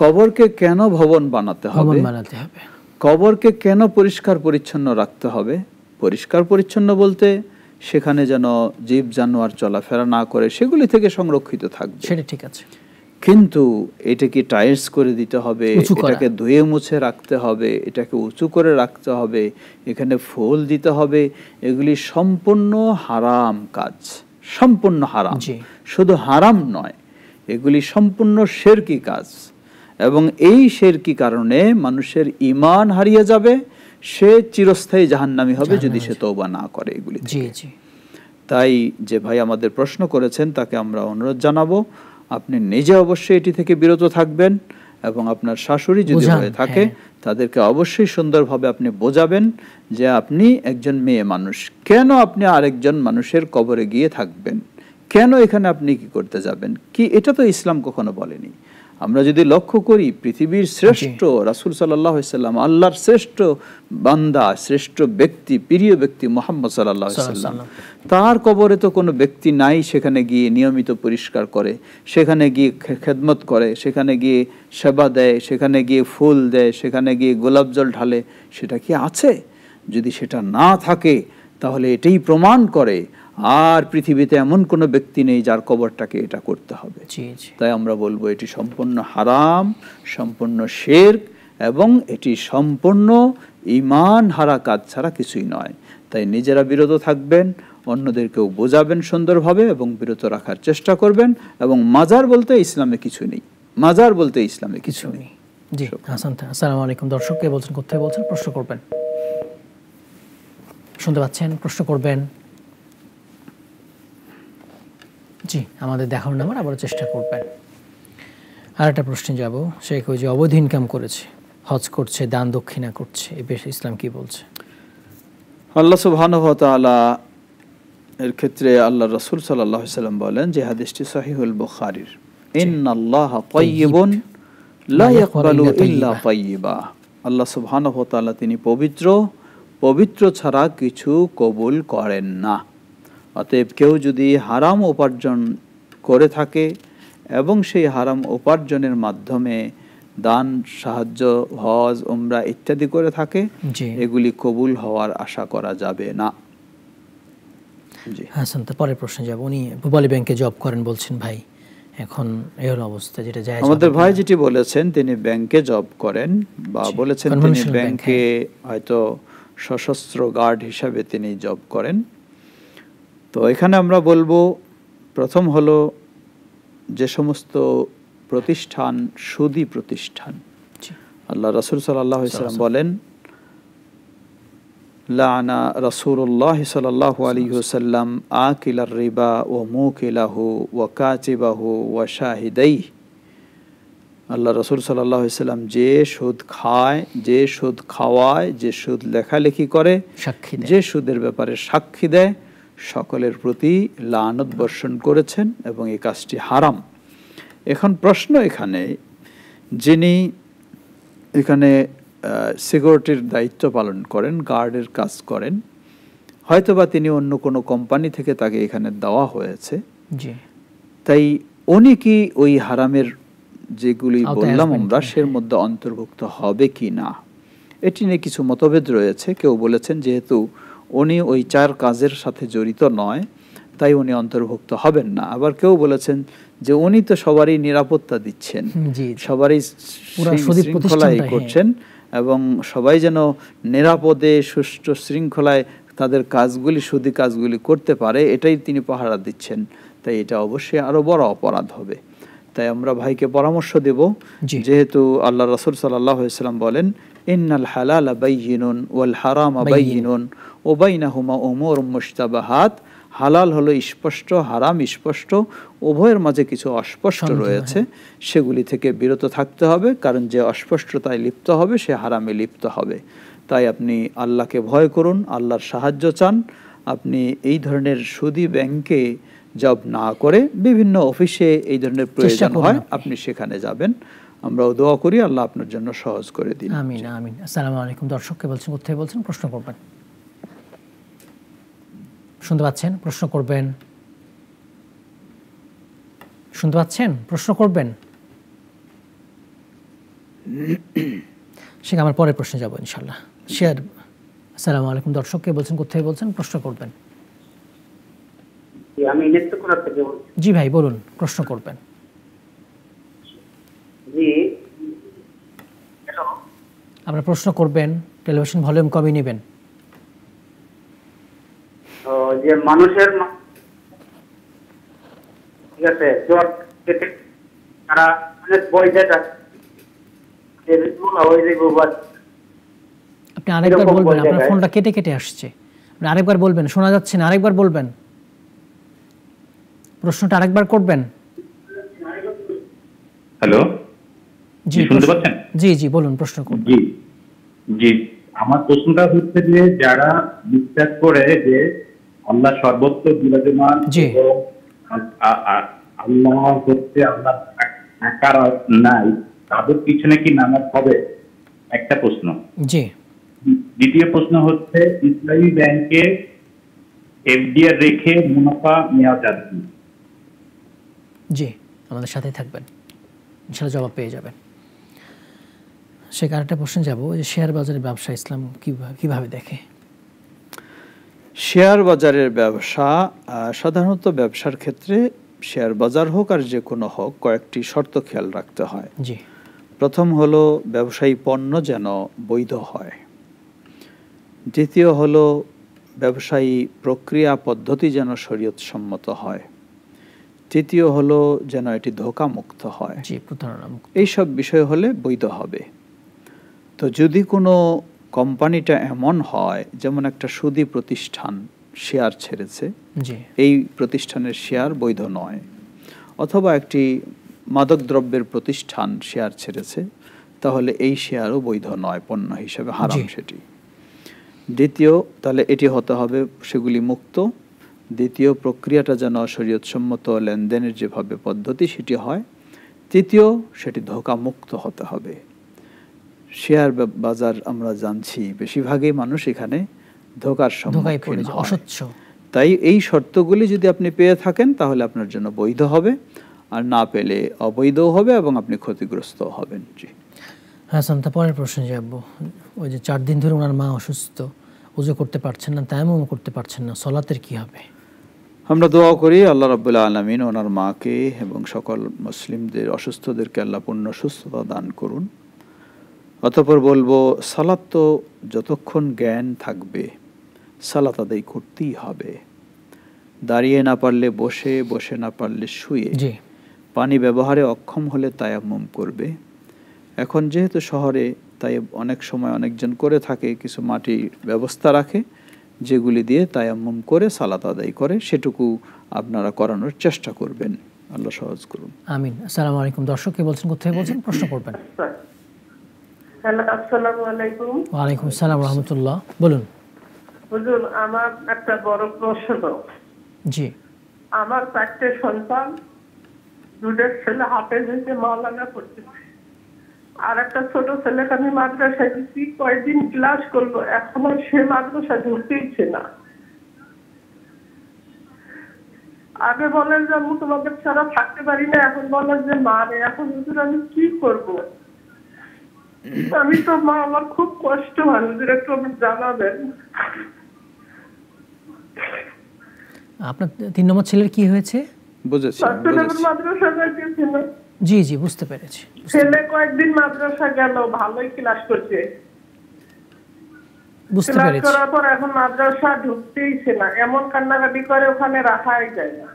কবরকে কেন ভবন বানাতে হবে? কবরকে কেন পরিষ্কার পরিচ্ছন্ন রাখতে হবে? পরিষ্কার পরিচ্ছন্ন বলতে সেখানে যেন জীব জানোয়ার চলাফেরা না করে, সেগুলি থেকে সংরক্ষিত থাকবে, সেটা ঠিক আছে। কিন্তু এটাকে টাইলস করে দিতে হবে, এটাকে ধুয়ে মুছে রাখতে হবে, এটাকে উঁচু করে রাখতে হবে, এখানে ফুল দিতে হবে, এগুলি সম্পূর্ণ হারাম কাজ, সম্পূর্ণ হারাম। শুধু হারাম নয়, এগুলি সম্পূর্ণ শিরকি কাজ, এবং এই শিরকি কারণে মানুষের ঈমান হারিয়ে যাবে, সে চিরস্থায়ী জাহান্নামী হবে যদি সে তওবা না করে এগুলি থেকে। তাই যে ভাই আমাদের প্রশ্ন করেছেন তাকে আমরা অনুরোধ জানাবো, আপনি নিজে অবশ্যই এটি থেকে বিরত থাকবেন, এবং আপনার শাশুড়ি যদি হয়ে থাকে তাদেরকে অবশ্যই সুন্দরভাবে আপনি বোঝাবেন যে আপনি একজন মেয়ে মানুষ, কেন আপনি আরেকজন মানুষের কবরে গিয়ে থাকবেন, কেন এখানে আপনি কি করতে যাবেন, কি এটা তো ইসলাম কখনো বলেনি। আমরা যদি লক্ষ্য করি, পৃথিবীর শ্রেষ্ঠ রাসূল সাল্লাল্লাহু আলাইহি ওয়াসাল্লাম, আল্লাহর শ্রেষ্ঠ বান্দা, শ্রেষ্ঠ ব্যক্তি, প্রিয় ব্যক্তি মুহাম্মদ সাল্লাল্লাহু আলাইহি ওয়াসাল্লাম, তার কবরে তো কোনো ব্যক্তি নাই সেখানে গিয়ে নিয়মিত পরিষ্কার করে, সেখানে গিয়ে খেদমত করে, সেখানে গিয়ে সেবা দেয়, সেখানে গিয়ে ফুল দেয়, সেখানে গিয়ে গোলাপ জল ঢালে, সেটা কি আছে? যদি সেটা না থাকে তাহলে এটাই প্রমাণ করে আর পৃথিবীতে এমন কোনো ব্যক্তি নেই যার কবরটাকে এটা করতে হবে। তাই আমরা বলবো এটি সম্পূর্ণ হারাম, সম্পূর্ণ শিরক, এবং এটি সম্পূর্ণ ঈমান হারা কাজ ছাড়া কিছুই নয়। তাই নিজেরা বিরত থাকবেন, অন্যদেরকেও বোঝাবেন সুন্দরভাবে এবং বিরত রাখার চেষ্টা করবেন। এবং মাজার বলতে ইসলামে কিছু নেই, মাজার বলতে ইসলামে কিছু নেই।
জি হাসান, আসসালামু আলাইকুম। দর্শক কে বলছেন, কোথায় বলছেন, প্রশ্ন করবেন। শুনতে পাচ্ছেন, প্রশ্ন করবেন। জি আমাদের দেখানোর নাম্বার আবার চেষ্টা করবেন। আর একটা প্রশ্নে যাব, শেখ ওই যে অবৈধ ইনকাম করেছে, হজ করছে, দান দক্ষিণা করছে, এই বিষয়ে ইসলাম কি বলছে?
আল্লাহ সুবহানাহু ওয়া তাআলা এর ক্ষেত্রে আল্লাহ রাসূল সাল্লাল্লাহু আলাইহি সাল্লাম বলেন, যে হাদিসটি সহিহুল বুখারীর, ইন্নাল্লাহা তাইয়্যিবুন লা ইয়াকবালু ইল্লা তাইয়্যিবা। আল্লাহ সুবহানাহু ওয়া তাআলা তিনি পবিত্র, পবিত্র ছাড়া কিছু কবুল করেন না। অতএব কেউ যদি হারাম উপার্জন করে থাকে এবং সেই হারাম উপার্জনের মাধ্যমে দান, সাহায্য, হজ, উমরা ইত্যাদি করে থাকে, এগুলি কবুল হওয়ার আশা করা যাবে না। জি
হাসান, তো পরের প্রশ্নে যাব। উনি পূবালী ব্যাংকে জব করেন বলছেন ভাই, এখন এই হলো অবস্থা, যেটা যায়
আমাদের ভাই যেটি বলেছেন তিনি ব্যাংকে জব করেন, বা বলেছেন তিনি ব্যাংকে হয়তো সশস্ত্র গার্ড হিসাবে তিনি জব করেন। তো এখানে আমরা বলবো, প্রথম হলো যে সমস্ত প্রতিষ্ঠান সুদী প্রতিষ্ঠান, আল্লাহ রাসূল সাল্লাল্লাহু আলাইহি ওয়াসাল্লাম বলেন, লাআনা রাসূলুল্লাহ সাল্লাল্লাহু আলাইহি ওয়াসাল্লাম আকিলার রিবা ওয়া মুকিলাহু ওয়া কাতিবাহু ওয়া শাহিদাইহি। আল্লাহ রাসূল সাল্লাল্লাহু আলাইহি ওয়াসাল্লাম যে সুদ খায়, যে সুদ খাওয়ায়, যে সুদ লেখালেখি করে, যে সুদের ব্যাপারে সাক্ষী দেয়, সকলের প্রতি লানত বর্ষণ করেছেন এবং এই কাজটি হারাম। এখন প্রশ্ন এখানে, যিনি এখানে সিকিউরিটির দায়িত্ব পালন করেন, গার্ডের কাজ করেন, হয়তোবা তিনি অন্য কোনো কোম্পানি থেকে তাকে এখানে দেওয়া হয়েছে, তাই উনি কি ওই হারামের যেগুলি বললাম আমরা সের মধ্যে অন্তর্ভুক্ত হবে কি না, এটি নিয়ে কিছু মতভেদ রয়েছে। কেউ বলেছেন যেহেতু উনি ওই 4 কাজের সাথে জড়িত নয় তাই উনি অন্তর্ভুক্ত হবেন না। আবার কেউ বলেছেন যে উনি তো সবারই নিরাপত্তা দিচ্ছেন, সবারই শৃঙ্খলায় করছেন এবং সবাই যেন নিরাপদে সুষ্ঠু শৃঙ্খলায় তাদের কাজগুলি, সুদী কাজগুলি করতে পারে, এটাই তিনি পাহারা দিচ্ছেন। তাই এটা অবশ্যই আরো বড় অপরাধ হবে। তাই আমরা ভাইকে পরামর্শ দেব, যেহেতু আল্লাহ রাসূল সাল্লাল্লাহু আলাইহি ওয়াসাল্লাম বলেন, ইন্নাল হালালা বাইয়িনুন ওয়াল হারামা বাইয়িনুন ওয়া বাইনাহুমা উমুরুম মুশতাবাহাত। হালাল হলো স্পষ্ট, হারাম স্পষ্ট, উভয়ের মাঝে কিছু অস্পষ্ট রয়েছে, সেগুলি থেকে বিরত থাকতে হবে, কারণ যে অস্পষ্টতায় লিপ্ত হবে সে হারামে লিপ্ত হবে। তাই আপনি আল্লাহকে ভয় করুন, আল্লাহর সাহায্য চান। আপনি এই ধরনের সুদী ব্যাংকে জব না করে বিভিন্ন অফিসে এই ধরনের প্রয়োজন হয়, আপনি সেখানে যাবেন। আমরাও দোয়া করি আল্লাহ আপনার জন্য সহজ করে দিন।
আমিন আমিন। আসসালামু আলাইকুম। দর্শককে বলছেন, কোথায় বলছেন, প্রশ্ন করবেন। শুনতে পাচ্ছেন? প্রশ্ন করবেন। শুনতে পাচ্ছেন? প্রশ্ন করবেন। সেটা আমার পরের প্রশ্নে যাব ইনশাআল্লাহ। শেয়ার। আসসালামু আলাইকুম। দর্শককে বলছেন, কোথায় বলছেন, প্রশ্ন করবেন।
আমি নেত্রকোনা থেকে বলছি।
জি ভাই বলুন, প্রশ্ন করবেন।
জি,
আপনারা প্রশ্ন করবেন, টেলিভিশন ভলিউম কমিয়ে নেবেন।
যে মানুষের ঠিক আছে জ্বর তারা অনেক বই যেটা
আপনি আরেকবার বলবেন, আপনার ফোনটা কেটে কেটে আসছে, আপনি আরেকবার বলবেন, শোনা যাচ্ছে না, আরেকবার বলবেন, প্রশ্নটা আরেকবার করবেন।
হ্যালো, জি শুনতে পাচ্ছেন?
জি জি বলুন, প্রশ্ন করুন।
জি জি, আমার প্রশ্নটা হচ্ছে যে যারা বিশ্বাস করে যে আল্লাহ সর্বত্র বিরাজমান এবং আল্লাহ হচ্ছে আল্লাহ আকার নাই, তাদের পিছনে কি নামাজ হবে? একটা প্রশ্ন।
জি।
দ্বিতীয় প্রশ্ন হচ্ছে ইসলামী ব্যাংকে এফডিআর রেখে মুনাফা নেওয়া যাবে?
জি, আমাদের সাথেই থাকবেন, ইনশাআল্লাহ জবাব পেয়ে যাবেন। সে আরেকটা প্রশ্ন যাব, যে শেয়ার বাজারের ব্যবসা ইসলাম কিভাবে দেখে?
শেয়ার বাজারের ব্যবসা সাধারণত ব্যবসার ক্ষেত্রে শেয়ার বাজার হোক আর যে কোনো হোক, কয়েকটি শর্ত খেয়াল রাখতে হয়।
জি।
প্রথম হলো ব্যবসায়ী পণ্য যেন বৈধ হয়। দ্বিতীয় হলো ব্যবসায়ী প্রক্রিয়া পদ্ধতি যেন শরীয়ত সম্মত হয়। তৃতীয় হলো যেন এটি ধোঁকামুক্ত হয়।
জি, প্রতারণামুক্ত।
এইসব বিষয় হলে বৈধ হবে। তো যদি কোনো কোম্পানিটা এমন হয়, যেমন একটা সুদী প্রতিষ্ঠান শেয়ার ছেড়েছে, এই প্রতিষ্ঠানের শেয়ার বৈধ নয়, অথবা একটি মাদকদ্রব্যের প্রতিষ্ঠান শেয়ার ছেড়েছে, তাহলে এই শেয়ারও বৈধ নয়, পণ্য হিসেবে হারাম সেটি। দ্বিতীয়, তাহলে এটি হতে হবে সেগুলি মুক্ত। দ্বিতীয়, প্রক্রিয়াটা যেন শরীয়তসম্মত লেনদেনের যেভাবে পদ্ধতি সেটি হয়। তৃতীয়, সেটি ধোঁকা মুক্ত হতে হবে। শেয়ার বাজার আমরা জানছি বেশিরভাগই মানুষ এখানে ধোঁকার সম্মুখীন হয়। তাই এই শর্তগুলি যদি আপনি পেয়ে থাকেন তাহলে আপনার জন্য বৈধ হবে, আর না পেলে অবৈধও হবে এবং আপনি ক্ষতিগ্রস্ত হবেন। জি
হাসান, পরের প্রশ্নে যাব। ওই যে 4 দিন ধরে ওনার মা অসুস্থ, ওযু করতে পারছেন না, তায়াম্মুম করতে পারছেন না, সালাতের কি হবে?
আমরা দোয়া করি আল্লাহ রাব্বুল আলামিন ওনার মাকে এবং সকল মুসলিমদের অসুস্থদেরকে আল্লাহ পূর্ণ সুস্থতা দান করুন। অতঃপর বলবো, সালাত তো যতক্ষণ জ্ঞান থাকবে সালাত আদায় করতেই হবে। দাঁড়িয়ে না পারলে বসে, বসে না পারলে শুয়ে, পানি ব্যবহারে অক্ষম হলে তায়াম্মুম করবে। এখন যেহেতু শহরে তাই অনেক সময় অনেকজন করে থাকে, কিছু মাটির ব্যবস্থা রাখে যেগুলি দিয়ে তায়াম্মুম করে সালাত আদায় করে, সেটুকু আপনারা করানোর চেষ্টা করবেন। আল্লাহ সহজ করুন।
আমিন। আসসালামু আলাইকুম। দর্শক কে বলছেন, কোথায় বলছেন, প্রশ্ন করবেন।
হ্যালো, আসসালামু আলাইকুম।
ওয়া আলাইকুম আসসালাম ওয়া রাহমাতুল্লাহ। বলুন।
হুজুর, আমার একটা বড় প্রশ্ন।
জি।
আমার 4টে সন্তান, 2টা ছেলে হাফেজ হয়েছে, মাওলানা পড়তেছে, আর একটা ছোট ছেলেকে আমি মাদ্রাসায় দিচ্ছি, কয়েকদিন ক্লাস করলো, এখনো সে মাদ্রাসায় ঢুকতেইছে না। আগে বলেন যে আমি তোমাদের ছাড়া থাকতে পারি না, এখন বলেন যে মা রে, এখন হুজুর আমি কি করব? আমি তো মা, আমার খুব কষ্ট হয় হুজুর, একটু আপনি জানাবেন।
আপনার 3 নম্বর ছেলের কি হয়েছে?
বুঝেছি।
মাদ্রাসা যাইতেছে না।
জি জি, বুঝতে পেরেছি।
ছেলে কয়েকদিন মাদ্রাসা গেল, ভালোই ক্লাস করছে,
বুঝতে পেরেছি।
ক্লাস করার পর এখন মাদ্রাসা ঢুকতেইছে না, এমন কান্নাকাটি করে ওখানে রাখাই যায় না।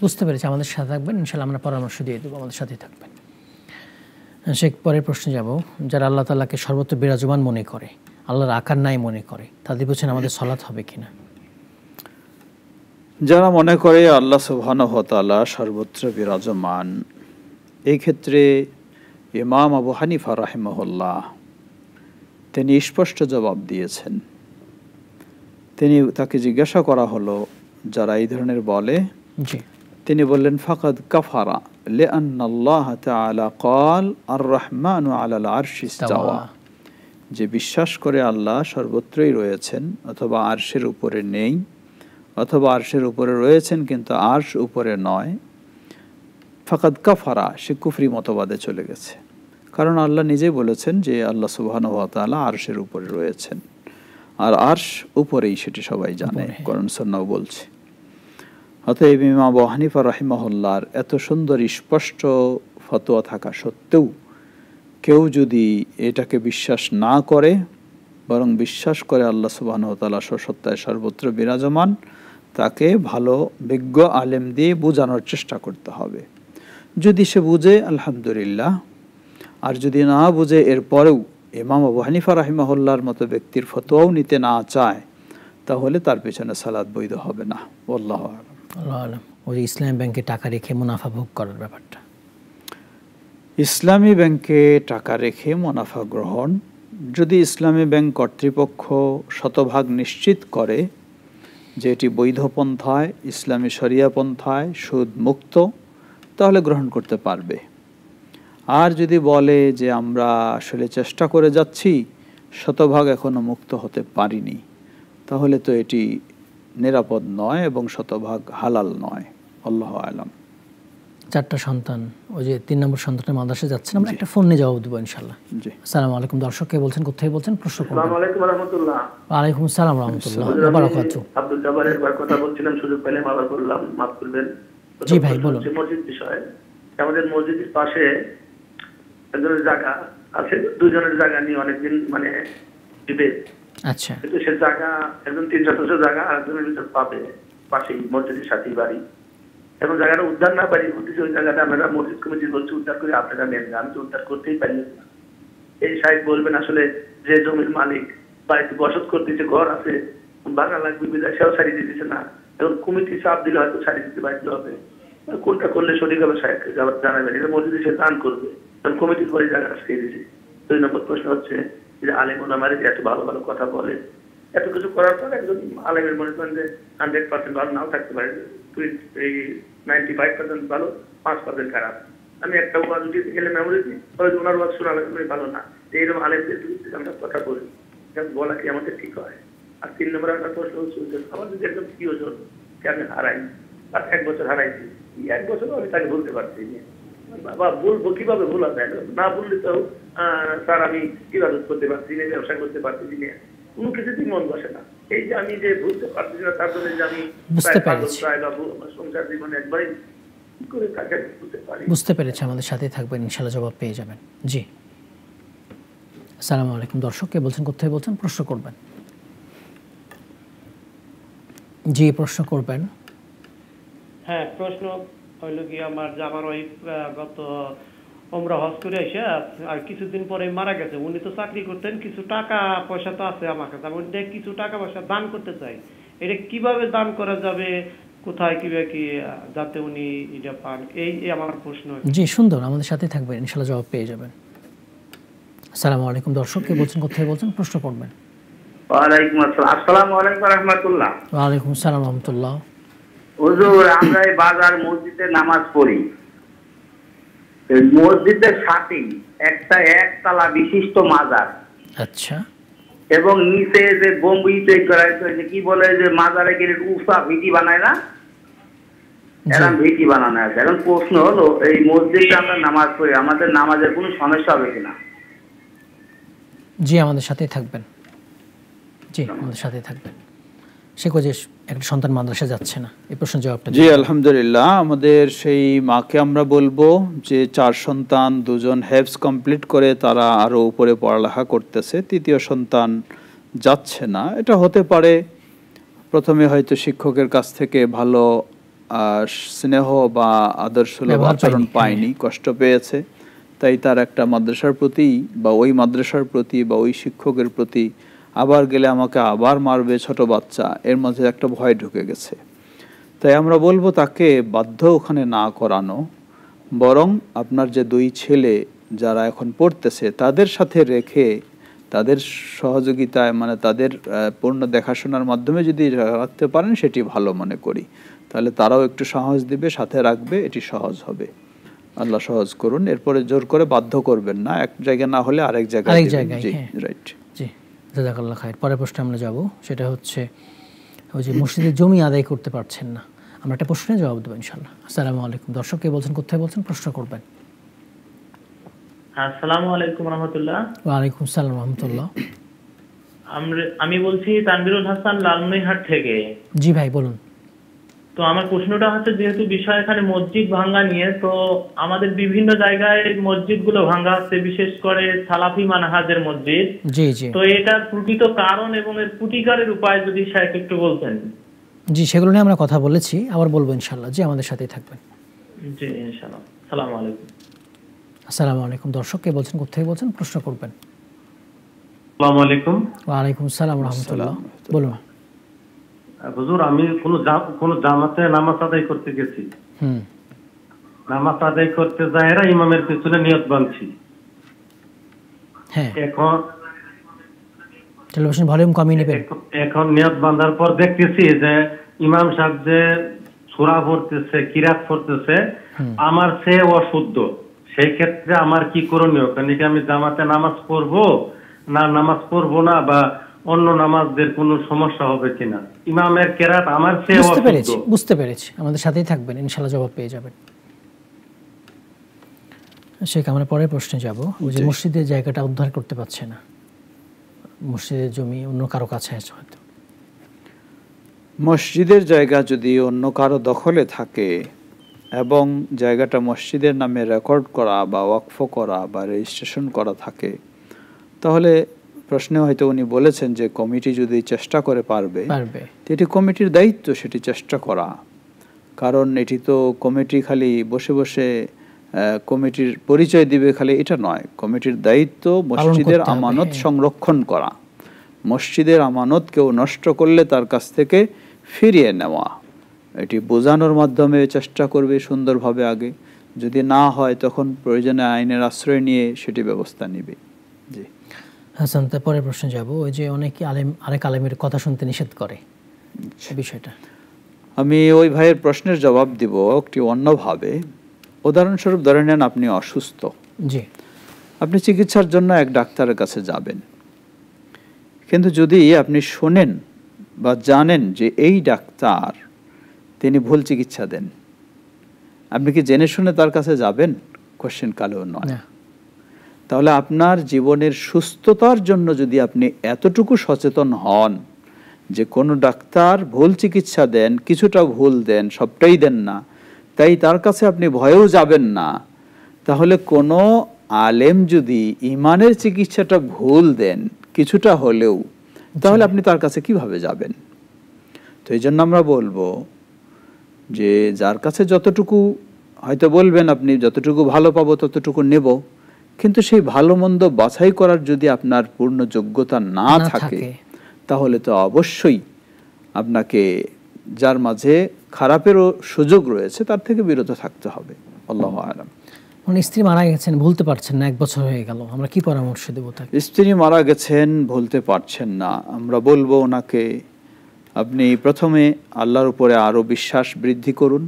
বুঝতে পেরেছি। আমাদের সাথে থাকবেন ইনশাআল্লাহ, আমরা পরামর্শ দিয়ে দেবো, আমাদের সাথেই থাকবেন। শেখ, পরের প্রশ্নে যাব। যারা আল্লাহ তাআলাকে সর্বত্র বিরাজমান মনে করে, আল্লাহর আকার নাই মনে করে, তাদের বলছেন আমাদের সালাত হবে কিনা?
যারা মনে করে আল্লাহ সুবহানাহু ওয়া তাআলা সর্বত্র বিরাজমান, এই ক্ষেত্রে ইমাম আবু হানিফা রাহিমাহুল্লাহ তিনি স্পষ্ট জবাব দিয়েছেন। তাকে জিজ্ঞাসা করা হলো যারা এই ধরনের বলে, তিনি বললেন ফাকাদ কাফারা লিআন্নাল্লাহ তাআলা ক্বাল আর রহমানু আলাল আরশি ইসতাওয়া, যে বিশ্বাস করে আল্লাহ সর্বত্রই রয়েছেন অথবা আরশের উপরে নেই, অথবা আরশের উপরে রয়েছেন কিন্তু আরশ উপরে নয়, ফাকাদ কাফারা, সে কুফরি মতবাদে চলে গেছে। কারণ আল্লাহ নিজেই বলেছেন যে আল্লাহ সুবহানাহু ওয়া তাআলা আরশের উপরে রয়েছেন, আর আরশ উপরেই, সেটি সবাই জানে, কোরআন সুন্নাহ বলছে। অতএব ইমাম আবু হানিফা রাহিমাহুল্লাহর এত সুন্দর স্পষ্ট ফতোয়া থাকা সত্ত্বেও কেউ যদি এটাকে বিশ্বাস না করে, বরং বিশ্বাস করে আল্লাহ সুবহানাহু ওয়া তাআলা সত্তায় সর্বত্র বিরাজমান, তাকে ভালো বিজ্ঞ আলেম দিয়ে বোঝানোর চেষ্টা করতে হবে। যদি সে বুঝে আলহামদুলিল্লাহ, আর যদি না বুঝে এরপরেও ইমাম আবু হানিফা রাহিমাহুল্লাহর মতো ব্যক্তির ফতোয়াও নিতে না চায়, তাহলে তার পেছনে সালাত বৈধ হবে না। আল্লাহু আ'লাম।
ওই ইসলামী ব্যাংকে টাকা রেখে মুনাফা ভোগ করার ব্যাপারটা,
ইসলামী ব্যাংকে টাকা রেখে মুনাফা গ্রহণ, যদি ইসলামী ব্যাংক কর্তৃপক্ষ শতভাগ নিশ্চিত করে যে এটি বৈধ পন্থায়, ইসলামী শরিয়া পন্থায় সুদ মুক্ত, তাহলে গ্রহণ করতে পারবে। আর যদি বলে যে আমরা আসলে চেষ্টা করে যাচ্ছি, শতভাগ এখনো মুক্ত হতে পারিনি, তাহলে তো এটি নিরাপদ নয় এবং শতভাগ হালাল নয়। আল্লাহু আ'লাম।
4টা সন্তান, ওই যে 3 নম্বর সন্তানের মাদ্রাসায় যাচ্ছেন, আমরা একটা ফোন নিয়ে জবাব দেবো ইনশাআল্লাহ। জি। আসসালামু আলাইকুম। দর্শক কে বলছেন, কোথায় বলছেন, প্রশ্ন করুন।
আসসালামু আলাইকুম ওয়া রাহমাতুল্লাহ।
ওয়া আলাইকুম আসসালাম ওয়া রাহমাতুল্লাহ ওয়া বারাকাতুহু।
আব্দুল জব্বারের কথা বলছিলাম, সুযোগ পেলে আবার বললাম, মাফ করবেন।
জি ভাই, বলুন।
মসজিদ বিষয়ে, আমাদের মসজিদের পাশে একজনের জায়গা আছে, 2 জনের জায়গা নিয়ে অনেকদিন মানে ডিবেট।
আচ্ছা।
কিন্তু সে জায়গা একজন 3 শতাংশ জায়গা আরেকজনের ভিতর পাবে, পাশেই মসজিদের সাথেই বাড়ি। এখন জায়গাটা উদ্ধার না পারি, ওই জায়গাটা আমরা মসজিদ কমিটি বলছি উদ্ধার করে আপনারা নেন, আমি তো উদ্ধার করতেই পারি না। এই সাহেব বলবেন আসলে যে জমির মালিক বাড়িতে বসত করতেছে, ঘর আছে, ভাঙা লাগবে বিদায়, সেও ছাড়িয়ে দিতেছে না। এখন কমিটি চাপ দিলে হয়তো ছাড়িয়ে দিতে বাধ্য হবে। কোনটা করলে সঠিক হবে সাহেবকে জানাবেন, এটা মসজিদে সে দান করবে, কারণ কমিটির পরে জায়গাটা ছেড়ে দিয়েছে। 2 নম্বর প্রশ্ন হচ্ছে যে আলেম ওলামার এত ভালো ভালো কথা বলে, এত কিছু করার পর একজন আলেমের মনে করেন যে 100% ভালো নাও থাকতে পারে, এই 95% ভালো, 5% খারাপ। আমি একটা ওয়াজ দিতে গেলে মেমোরি দিই, হয়তো ওনার ওয়াজ শোনা ভালো না, এইরকম আলেমদের বিরুদ্ধে আমরা কথা বলি, বলা কি আমাদের ঠিক হয়? আর 3 নম্বর একটা প্রশ্ন হচ্ছে আমার যদি একদম প্রিয়জন কে আমি হারাই, আর 1 বছর হারাইছি, 1 বছরও আমি তাকে বলতে পারছি বাবা, বলবো কিভাবে ভোলা যায় না, বললে তো স্যার আমি ইবাদত করতে পারছি না, ব্যবসা করতে পারছি না, কোনো কিছুতেই মন বসে না। এই যে আমি যে বুঝতে পারছি না, তার জন্য যে আমি সংসার জীবনে একবারই করে তাকে বুঝতে পারি।
বুঝতে পেরেছি, আমাদের সাথে থাকবেন, ইনশাআল্লাহ জবাব পেয়ে যাবেন। জি, আসসালামু আলাইকুম। দর্শক কে বলছেন, কোথায় বলছেন, প্রশ্ন করবেন? জি, প্রশ্ন করবেন।
হ্যাঁ, প্রশ্ন হইল কি আমার ওয়াইফ গত ওমরা হজ করে এসে আর কিছুদিন পরে মারা গেছে। উনি তো চাকরি করতেন, কিছু টাকা পয়সা তো আছে আমার কাছে, আমি কিছু টাকা পয়সা দান করতে চাই। এটা কিভাবে দান করা যাবে, কোথায় কিভাবে কি যাতে উনি এটা পান, এই আমার প্রশ্ন।
জি, সুন্দর, আমাদের সাথে থাকবেন, ইনশাআল্লাহ জবাব পেয়ে যাবেন। আসসালামু আলাইকুম। দর্শক কে বলছেন, কোথায় বলছেন, প্রশ্ন করবেন?
ওয়ালাইকুম আসসালাম। আসসালামু আলাইকুম ওয়া রাহমাতুল্লাহ।
ওয়া আলাইকুম আসসালাম ওয়া রাহমাতুল্লাহ।
হুজুর, আমরা এই বাজার মসজিদে নামাজ পড়ি, এই মসজিদের সাথেই একটা একতলা বিশিষ্ট মাজার।
আচ্ছা।
এবং নিচে যে গম্বুজে করা কি বলে যে মাজারে গেলে উফা ভিটি বানায় না, এরকম ভিটি বানানো আছে। এখন প্রশ্ন হলো এই মসজিদে আমরা নামাজ পড়ি, আমাদের নামাজের কোনো সমস্যা হবে কিনা?
জি, আমাদের সাথেই থাকবেন। জি, আমাদের সাথেই থাকবেন। শেখ যে একটা সন্তান মাদ্রাসা যাচ্ছে না, এই প্রশ্নের জবাবটা।
জি, আলহামদুলিল্লাহ, আমাদের সেই মাকে আমরা বলবো যে 4 সন্তান, 2 জন হেফজ কমপ্লিট করে তারা আরো উপরে পড়ালেখা করতেছে, 3য় সন্তান যাচ্ছে না। এটা হতে পারে প্রথমে হয়তো শিক্ষকের কাছ থেকে ভালো স্নেহ বা আদর্শসুলভ আচরণ পায়নি, কষ্ট পেয়েছে, তাই তার একটা মাদ্রাসার প্রতি বা ওই মাদ্রাসার প্রতি বা ওই শিক্ষকের প্রতি আবার গেলে আমাকে আবার মারবে ছোট বাচ্চা, এর মাঝে একটা ভয় ঢুকে গেছে। তাই আমরা বলবো তাকে বাধ্য ওখানে না করানো, বরং আপনার যে 2 ছেলে যারা এখন পড়তেছে তাদের সাথে রেখে তাদের সহযোগিতায়, মানে তাদের পূর্ণ দেখাশোনার মাধ্যমে যদি রাখতে পারেন সেটি ভালো মনে করি, তাহলে তারাও একটু সাহস দিবে, সাথে রাখবে, এটি সহজ হবে। আল্লাহ সহজ করুন। এরপরে জোর করে বাধ্য করবেন না, এক জায়গায় না হলে আরেক জায়গায়। জি, রাইট।
জি, জাযাকাল্লাহ খায়ের। পরের প্রশ্নে আমরা যাব, সেটা হচ্ছে ওই যে মসজিদের জমি আদায় করতে পারছেন না, আমরা একটা প্রশ্নের জবাব দেবো ইনশাআল্লাহ। আসসালামু আলাইকুম। দর্শক কে বলছেন, কোথায় বলছেন, প্রশ্ন করবেন?
আসসালামু আলাইকুম রাহমাতুল্লাহ।
ওয়া আলাইকুম আসসালাম রাহমাতুল্লাহ।
আমি বলছি তানভীরুল হাসান, লালমনিরহাট থেকে।
জি ভাই, বলুন।
তো আমার প্রশ্নটা হচ্ছে, যেহেতু বিষয় এখানে মসজিদ ভাঙ্গা নিয়ে, তো আমাদের বিভিন্ন জায়গায় মসজিদগুলো ভাঙ্গা হচ্ছে, বিশেষ করে সালাফি মানহাজের মসজিদ।
জি জি।
তো এটার প্রকৃত কারণ এবং এর প্রতিকারের উপায় যদি শায়েখ একটু বলতেন।
জি, সেগুলো নিয়ে আমরা কথা বলেছি, আবার বলবো ইনশাআল্লাহ। জি, আমাদের সাথেই থাকবেন।
জি ইনশাআল্লাহ। আসসালামু আলাইকুম।
আসসালামু আলাইকুম। দর্শক কে বলছেন, কোথায় বলছেন, প্রশ্ন করবেন?
আসসালামু আলাইকুম।
ওয়া আলাইকুম আসসালাম ওয়া রাহমাতুল্লাহ। বলুন।
হুজুর, আমি কোন জামাতে নামাজ আদায় করতে গেছি, নামাজ আদায় করতে যায় ইমামের পেছনে নিয়ত বাঁধছি।
হ্যাঁ,
এখন
টেলিভিশন ভলিউম কমিয়ে নেবেন।
এখন নিয়ত বাঁধার পর দেখতেছি যে ইমাম সাহেব যে সূরা পড়তেছে, কিরাত পড়তেছে, আমার সে অশুদ্ধ। সেই ক্ষেত্রে আমার কি করণীয়? কারণ কি আমি জামাতে নামাজ পড়বো না নামাজ পড়বো না, বা অন্য নামাজদের কোনো সমস্যা হবে কিনা? ইমামের কেরাত আমার সে অশুদ্ধ।
বুঝতে পেরেছি, আমাদের সাথেই থাকবেন, ইনশাআল্লাহ জবাব পেয়ে যাবেন। শেখ, আমরা পরের প্রশ্নে যাব। ওই যে মসজিদের জায়গাটা উদ্ধার করতে পারছে না, মসজিদের জমি অন্য কারো কাছে আছে হয়তো।
মসজিদের জায়গা যদি অন্য কারো দখলে থাকে এবং জায়গাটা মসজিদের নামে রেকর্ড করা বা ওয়াকফ করা বা রেজিস্ট্রেশন করা থাকে, তাহলে প্রশ্নে হয়তো উনি বলেছেন যে কমিটি যদি চেষ্টা করে পারবে, এটি কমিটির দায়িত্ব সেটি চেষ্টা করা। কারণ এটি তো কমিটি খালি বসে বসে কমিটির পরিচয় দিবে খালি, এটা নয়। কমিটির দায়িত্ব মসজিদের আমানত সংরক্ষণ করা, মসজিদের আমানত কেউ নষ্ট করলে তার কাছ থেকে ফিরিয়ে নেওয়া, এটি বোঝানোর মাধ্যমে চেষ্টা করবে সুন্দরভাবে আগে, যদি না হয় তখন প্রয়োজনে আইনের আশ্রয় নিয়ে সেটি ব্যবস্থা নেবে। জি
হাসান, পরের প্রশ্নে যাব। ওই যে অনেকে আরেক আলেমের কথা শুনতে নিষেধ করে, সে বিষয়টা
আমি ওই ভাইয়ের প্রশ্নের জবাব দিব একটি অন্যভাবে। উদাহরণস্বরূপ ধরে নেন আপনি অসুস্থ,
জি,
আপনি চিকিৎসার জন্য এক ডাক্তারের কাছে যাবেন, কিন্তু যদি আপনি শোনেন বা জানেন যে এই ডাক্তার তিনি ভুল চিকিৎসা দেন, আপনি কি জেনে শুনে তার কাছে যাবেন? কোশ্চেন কালেও নয়। তাহলে আপনার জীবনের সুস্থতার জন্য যদি আপনি এতটুকু সচেতন হন যে কোনো ডাক্তার ভুল চিকিৎসা দেন, কিছুটা ভুল দেন, সবটাই দেন না, তাই তার কাছে আপনি ভয়েও যাবেন না, তাহলে কোনো আলেম যদি ইমানের চিকিৎসাটা ভুল দেন কিছুটা হলেও, তাহলে আপনি তার কাছে কিভাবে যাবেন? তো এই জন্য আমরা বলবো যে যার কাছে যতটুকু হয়তো বলবেন আপনি যতটুকু ভালো পাবো ততটুকু নেব, কিন্তু সেই ভালো মন্দ বাছাই করার যদি আপনার পূর্ণ যোগ্যতা না থাকে, তাহলে তো অবশ্যই আপনাকে যার মাঝে খারাপেরও সুযোগ রয়েছে তার থেকে বিরত থাকতে হবে। আল্লাহু আ'লাম।
স্ত্রী মারা গেছেন, ভুলতে পারছেন না, 1 বছর হয়ে গেল, আমরা কি পরামর্শ দেব তাকে?
স্ত্রী মারা গেছেন, ভুলতে পারছেন না, আমরা বলবো ওনাকে আপনি প্রথমে আল্লাহর উপরে আরো বিশ্বাস বৃদ্ধি করুন,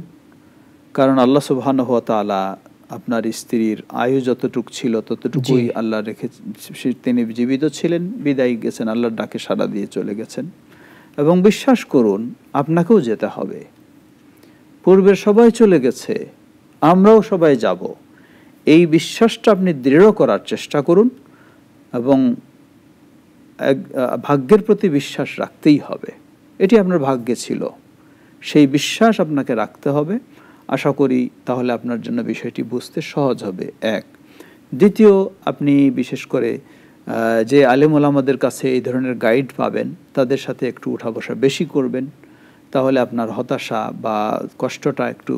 কারণ আল্লাহ সুবহানাহু ওয়া তাআলা আপনার স্ত্রীর আয়ু যতটুকু ছিল ততটুকুই আল্লাহ রেখে, তিনি জীবিত ছিলেন, বিদায় গেছেন, আল্লাহর ডাকে সাড়া দিয়ে চলে গেছেন। এবং বিশ্বাস করুন আপনাকেও যেতে হবে, পূর্বের সবাই চলে গেছে, আমরাও সবাই যাব, এই বিশ্বাসটা আপনি দৃঢ় করার চেষ্টা করুন এবং ভাগ্যের প্রতি বিশ্বাস রাখতেই হবে। এটি আপনার ভাগ্যে ছিল, সেই বিশ্বাস আপনাকে রাখতে হবে। আশা করি তাহলে আপনার জন্য বিষয়টি বুঝতে সহজ হবে। এক, দ্বিতীয়, আপনি বিশেষ করে যে আলেম ওলামাদের কাছে এই ধরনের গাইড পাবেন তাদের সাথে একটু উঠা বসা বেশি করবেন, তাহলে আপনার হতাশা বা কষ্টটা একটু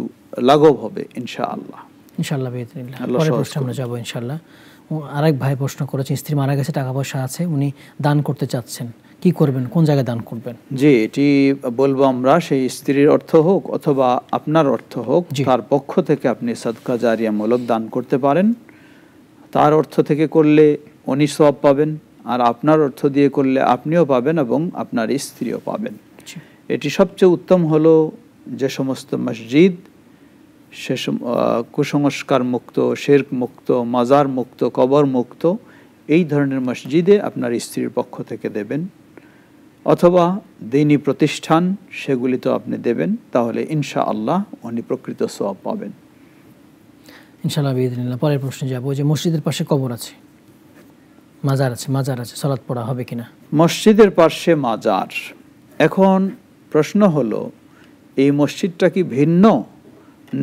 লাঘব হবে ইনশাআল্লাহ।
ইনশাআল্লাহ বিইذনিল্লাহ। পরের প্রশ্নে আমরা যাব ইনশাআল্লাহ। আরেক ভাই প্রশ্ন করেছে, স্ত্রী মারা গেছে, টাকা পয়সা আছে, উনি দান করতে চাচ্ছেন, কি করবেন, কোন জায়গায় দান করবেন?
জি, এটি বলবো আমরা, সেই স্ত্রীর অর্থ হোক অথবা আপনার অর্থ হোক, তার পক্ষ থেকে আপনি সাদকা জারিয়া মূলক দান করতে পারেন। তার অর্থ থেকে করলে উনি সওয়াব পাবেন, আর আপনার অর্থ দিয়ে করলে আপনিও পাবেন এবং আপনার স্ত্রীও পাবেন। এটি সবচেয়ে উত্তম হলো যে সমস্ত মসজিদ সে কুসংস্কার মুক্ত, শিরক মুক্ত, মাজার মুক্ত, কবর মুক্ত, এই ধরনের মসজিদে আপনার স্ত্রীর পক্ষ থেকে দেবেন, অথবা দ্বীনি প্রতিষ্ঠান সেগুলিতেও আপনি দেবেন, তাহলে ইনশাআল্লাহ উনি প্রকৃত সওয়াব পাবেন
ইনশাআল্লাহ বিইذনিল্লাহ। পরের প্রশ্নে যাব। যে মসজিদের পাশে কবর আছে, মাজার আছে, সালাত পড়া হবে কিনা?
মসজিদের পাশে মাজার, এখন প্রশ্ন হলো এই মসজিদটা কি ভিন্ন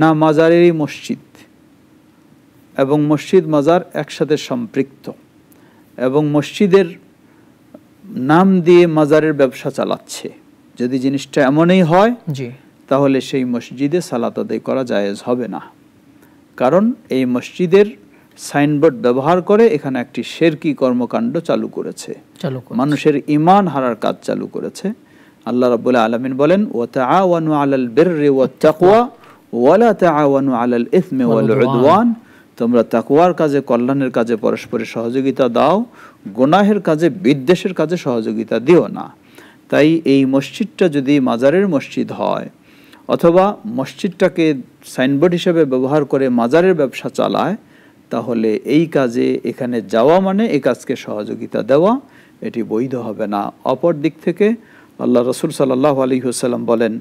না মাজারেরই মসজিদ, এবং মসজিদ মাজার একসাথে সম্পৃক্ত, এবং মসজিদের নাম দিয়ে মাজারের ব্যবসা চালাচ্ছে, যদি জিনিসটা এমনই হয় তাহলে সেই মসজিদে সালাত আদায় করা জায়েজ হবে না, কারণ এই মসজিদের সাইনবোর্ড ব্যবহার করে এখানে একটি শিরকি কর্মকাণ্ড চালু করেছে, মানুষের ঈমান হারার কাজ চালু করেছে। আল্লাহ রাব্বুল আলামিন বলেন, ওয়া তাআওয়ানু আলাল বিররি ওয়াত তাকওয়া ওয়া লা তাআওয়ানু আলাল ইসমি ওয়াল উদওয়ান, তোমরা তাকওয়ার কাজে, কল্যাণের কাজে পরস্পরের সহযোগিতা দাও, গুনাহের কাজে, বিদ্বেষের কাজে সহযোগিতা দিও না। তাই এই মসজিদটা যদি মাজারের মসজিদ হয় অথবা মসজিদটাকে সাইনবোর্ড হিসেবে ব্যবহার করে মাজারের ব্যবসা চালায়, তাহলে এই কাজে এখানে যাওয়া মানে এই কাজকে সহযোগিতা দেওয়া, এটি বৈধ হবে না। অপর দিক থেকে আল্লাহ রাসূল সাল্লাল্লাহু আলাইহি ওয়াসাল্লাম বলেন,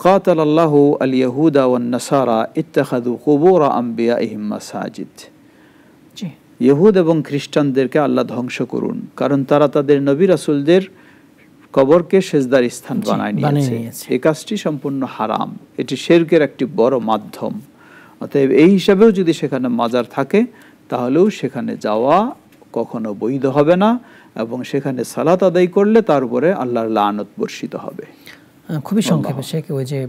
কাতালাল্লাহু আল ইয়াহুদা ওয়ান নাসারা ইত্তাখাযু কুবুর আমবিয়াইহিম মাসাজিদ। ইহুদ এবং খ্রিস্টানদেরকে আল্লাহ ধ্বংস করুন, কারণ তারা তাদের নবী রাসূলদের কবরকে সেজদার স্থান বানায় নিয়েছে। এই কাজটি সম্পূর্ণ হারাম, এটি শিরকের একটি বড় মাধ্যম। অতএব এই হিসাবেও যদি সেখানে মাজার থাকে তাহলেও সেখানে যাওয়া কখনো বৈধ হবে না, এবং সেখানে সালাত আদায় করলে তার উপরে আল্লাহর লানত বর্ষিত হবে।
খুবই সংক্ষেপে শেখ, ওই যে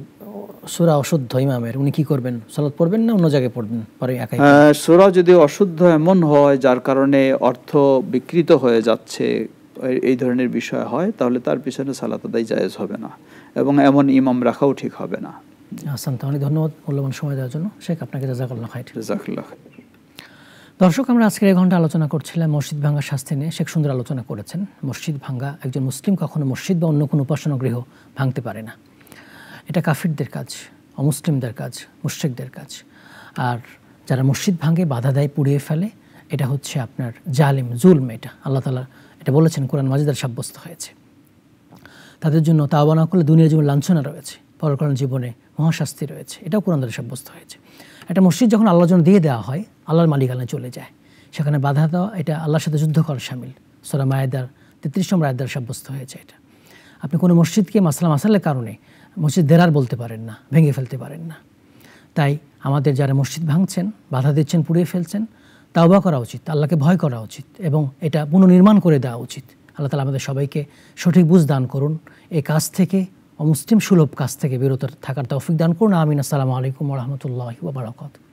সূরা অশুদ্ধ ইমামের, উনি কি করবেন? সালাত পড়বেন না অন্য জায়গায় পড়বেন? পরে একাই
সূরা যদি অশুদ্ধ এমন হয় যার কারণে অর্থ বিকৃত হয়ে যাচ্ছে, এই ধরনের বিষয় হয় তাহলে তার পিছনে সালাত আদায় জায়েজ হবে না এবং এমন ইমাম রাখাও ঠিক হবে না।
আহসান, অনেক ধন্যবাদ মূল্যবান সময় দেওয়ার জন্য শেখ, আপনাকে জাযাকাল্লাহ খাইর।
জাযাকাল্লাহ।
দর্শক, আমরা আজকের এই ঘন্টা আলোচনা করছিলাম মসজিদ ভাঙ্গার শাস্তি নিয়ে। শেখ সুন্দর আলোচনা করেছেন মসজিদ ভাঙ্গা, একজন মুসলিম কখনো মসজিদ বা অন্য কোনো উপাসনা গৃহ ভাঙতে পারে না, এটা কাফিরদের কাজ, অমুসলিমদের কাজ, মুশরিকদের কাজ। আর যারা মসজিদ ভাঙে, বাধা দেয়, পুড়িয়ে ফেলে, এটা হচ্ছে আপনার জালিম, জুলম। এটা আল্লাহ তাআলা এটা বলেছেন, কোরআন মাজিদে সাব্যস্ত হয়েছে। তাদের জন্য তাওবা না করলে দুনিয়ার জীবনে লাঞ্ছনা রয়েছে, পরকালীন জীবনে মহাশাস্তি রয়েছে, এটাও কোরআন দ্বারা সাব্যস্ত হয়েছে। একটা মসজিদ যখন আল্লাহর জন্য দিয়ে দেওয়া হয়, আল্লাহর মালিকানায় চলে যায়, সেখানে বাধা দেওয়া এটা আল্লাহর সাথে যুদ্ধ করা শামিল। সূরা মায়েদার 33 নম্বর আয়াত দ্বারা সাব্যস্ত হয়েছে এটা। আপনি কোনো মসজিদকে মাসালের কারণে মসজিদ দেরার বলতে পারেন না, ভেঙে ফেলতে পারেন না। তাই আমাদের যারা মসজিদ ভাঙছেন, বাধা দিচ্ছেন, পুড়িয়ে ফেলছেন, তাওবা করা উচিত, আল্লাহকে ভয় করা উচিত এবং এটা পুনর্নির্মাণ করে দেওয়া উচিত। আল্লাহ তাআলা আমাদের সবাইকে সঠিক বুঝ দান করুন, এই কাজ থেকে, অমুসলিম সুলভ কাজ থেকে বিরত থাকার তৌফিক দান করুন। আমিন। আসসালামু আলাইকুম ওয়া রাহমাতুল্লাহি ওয়া বারাকাতুহু।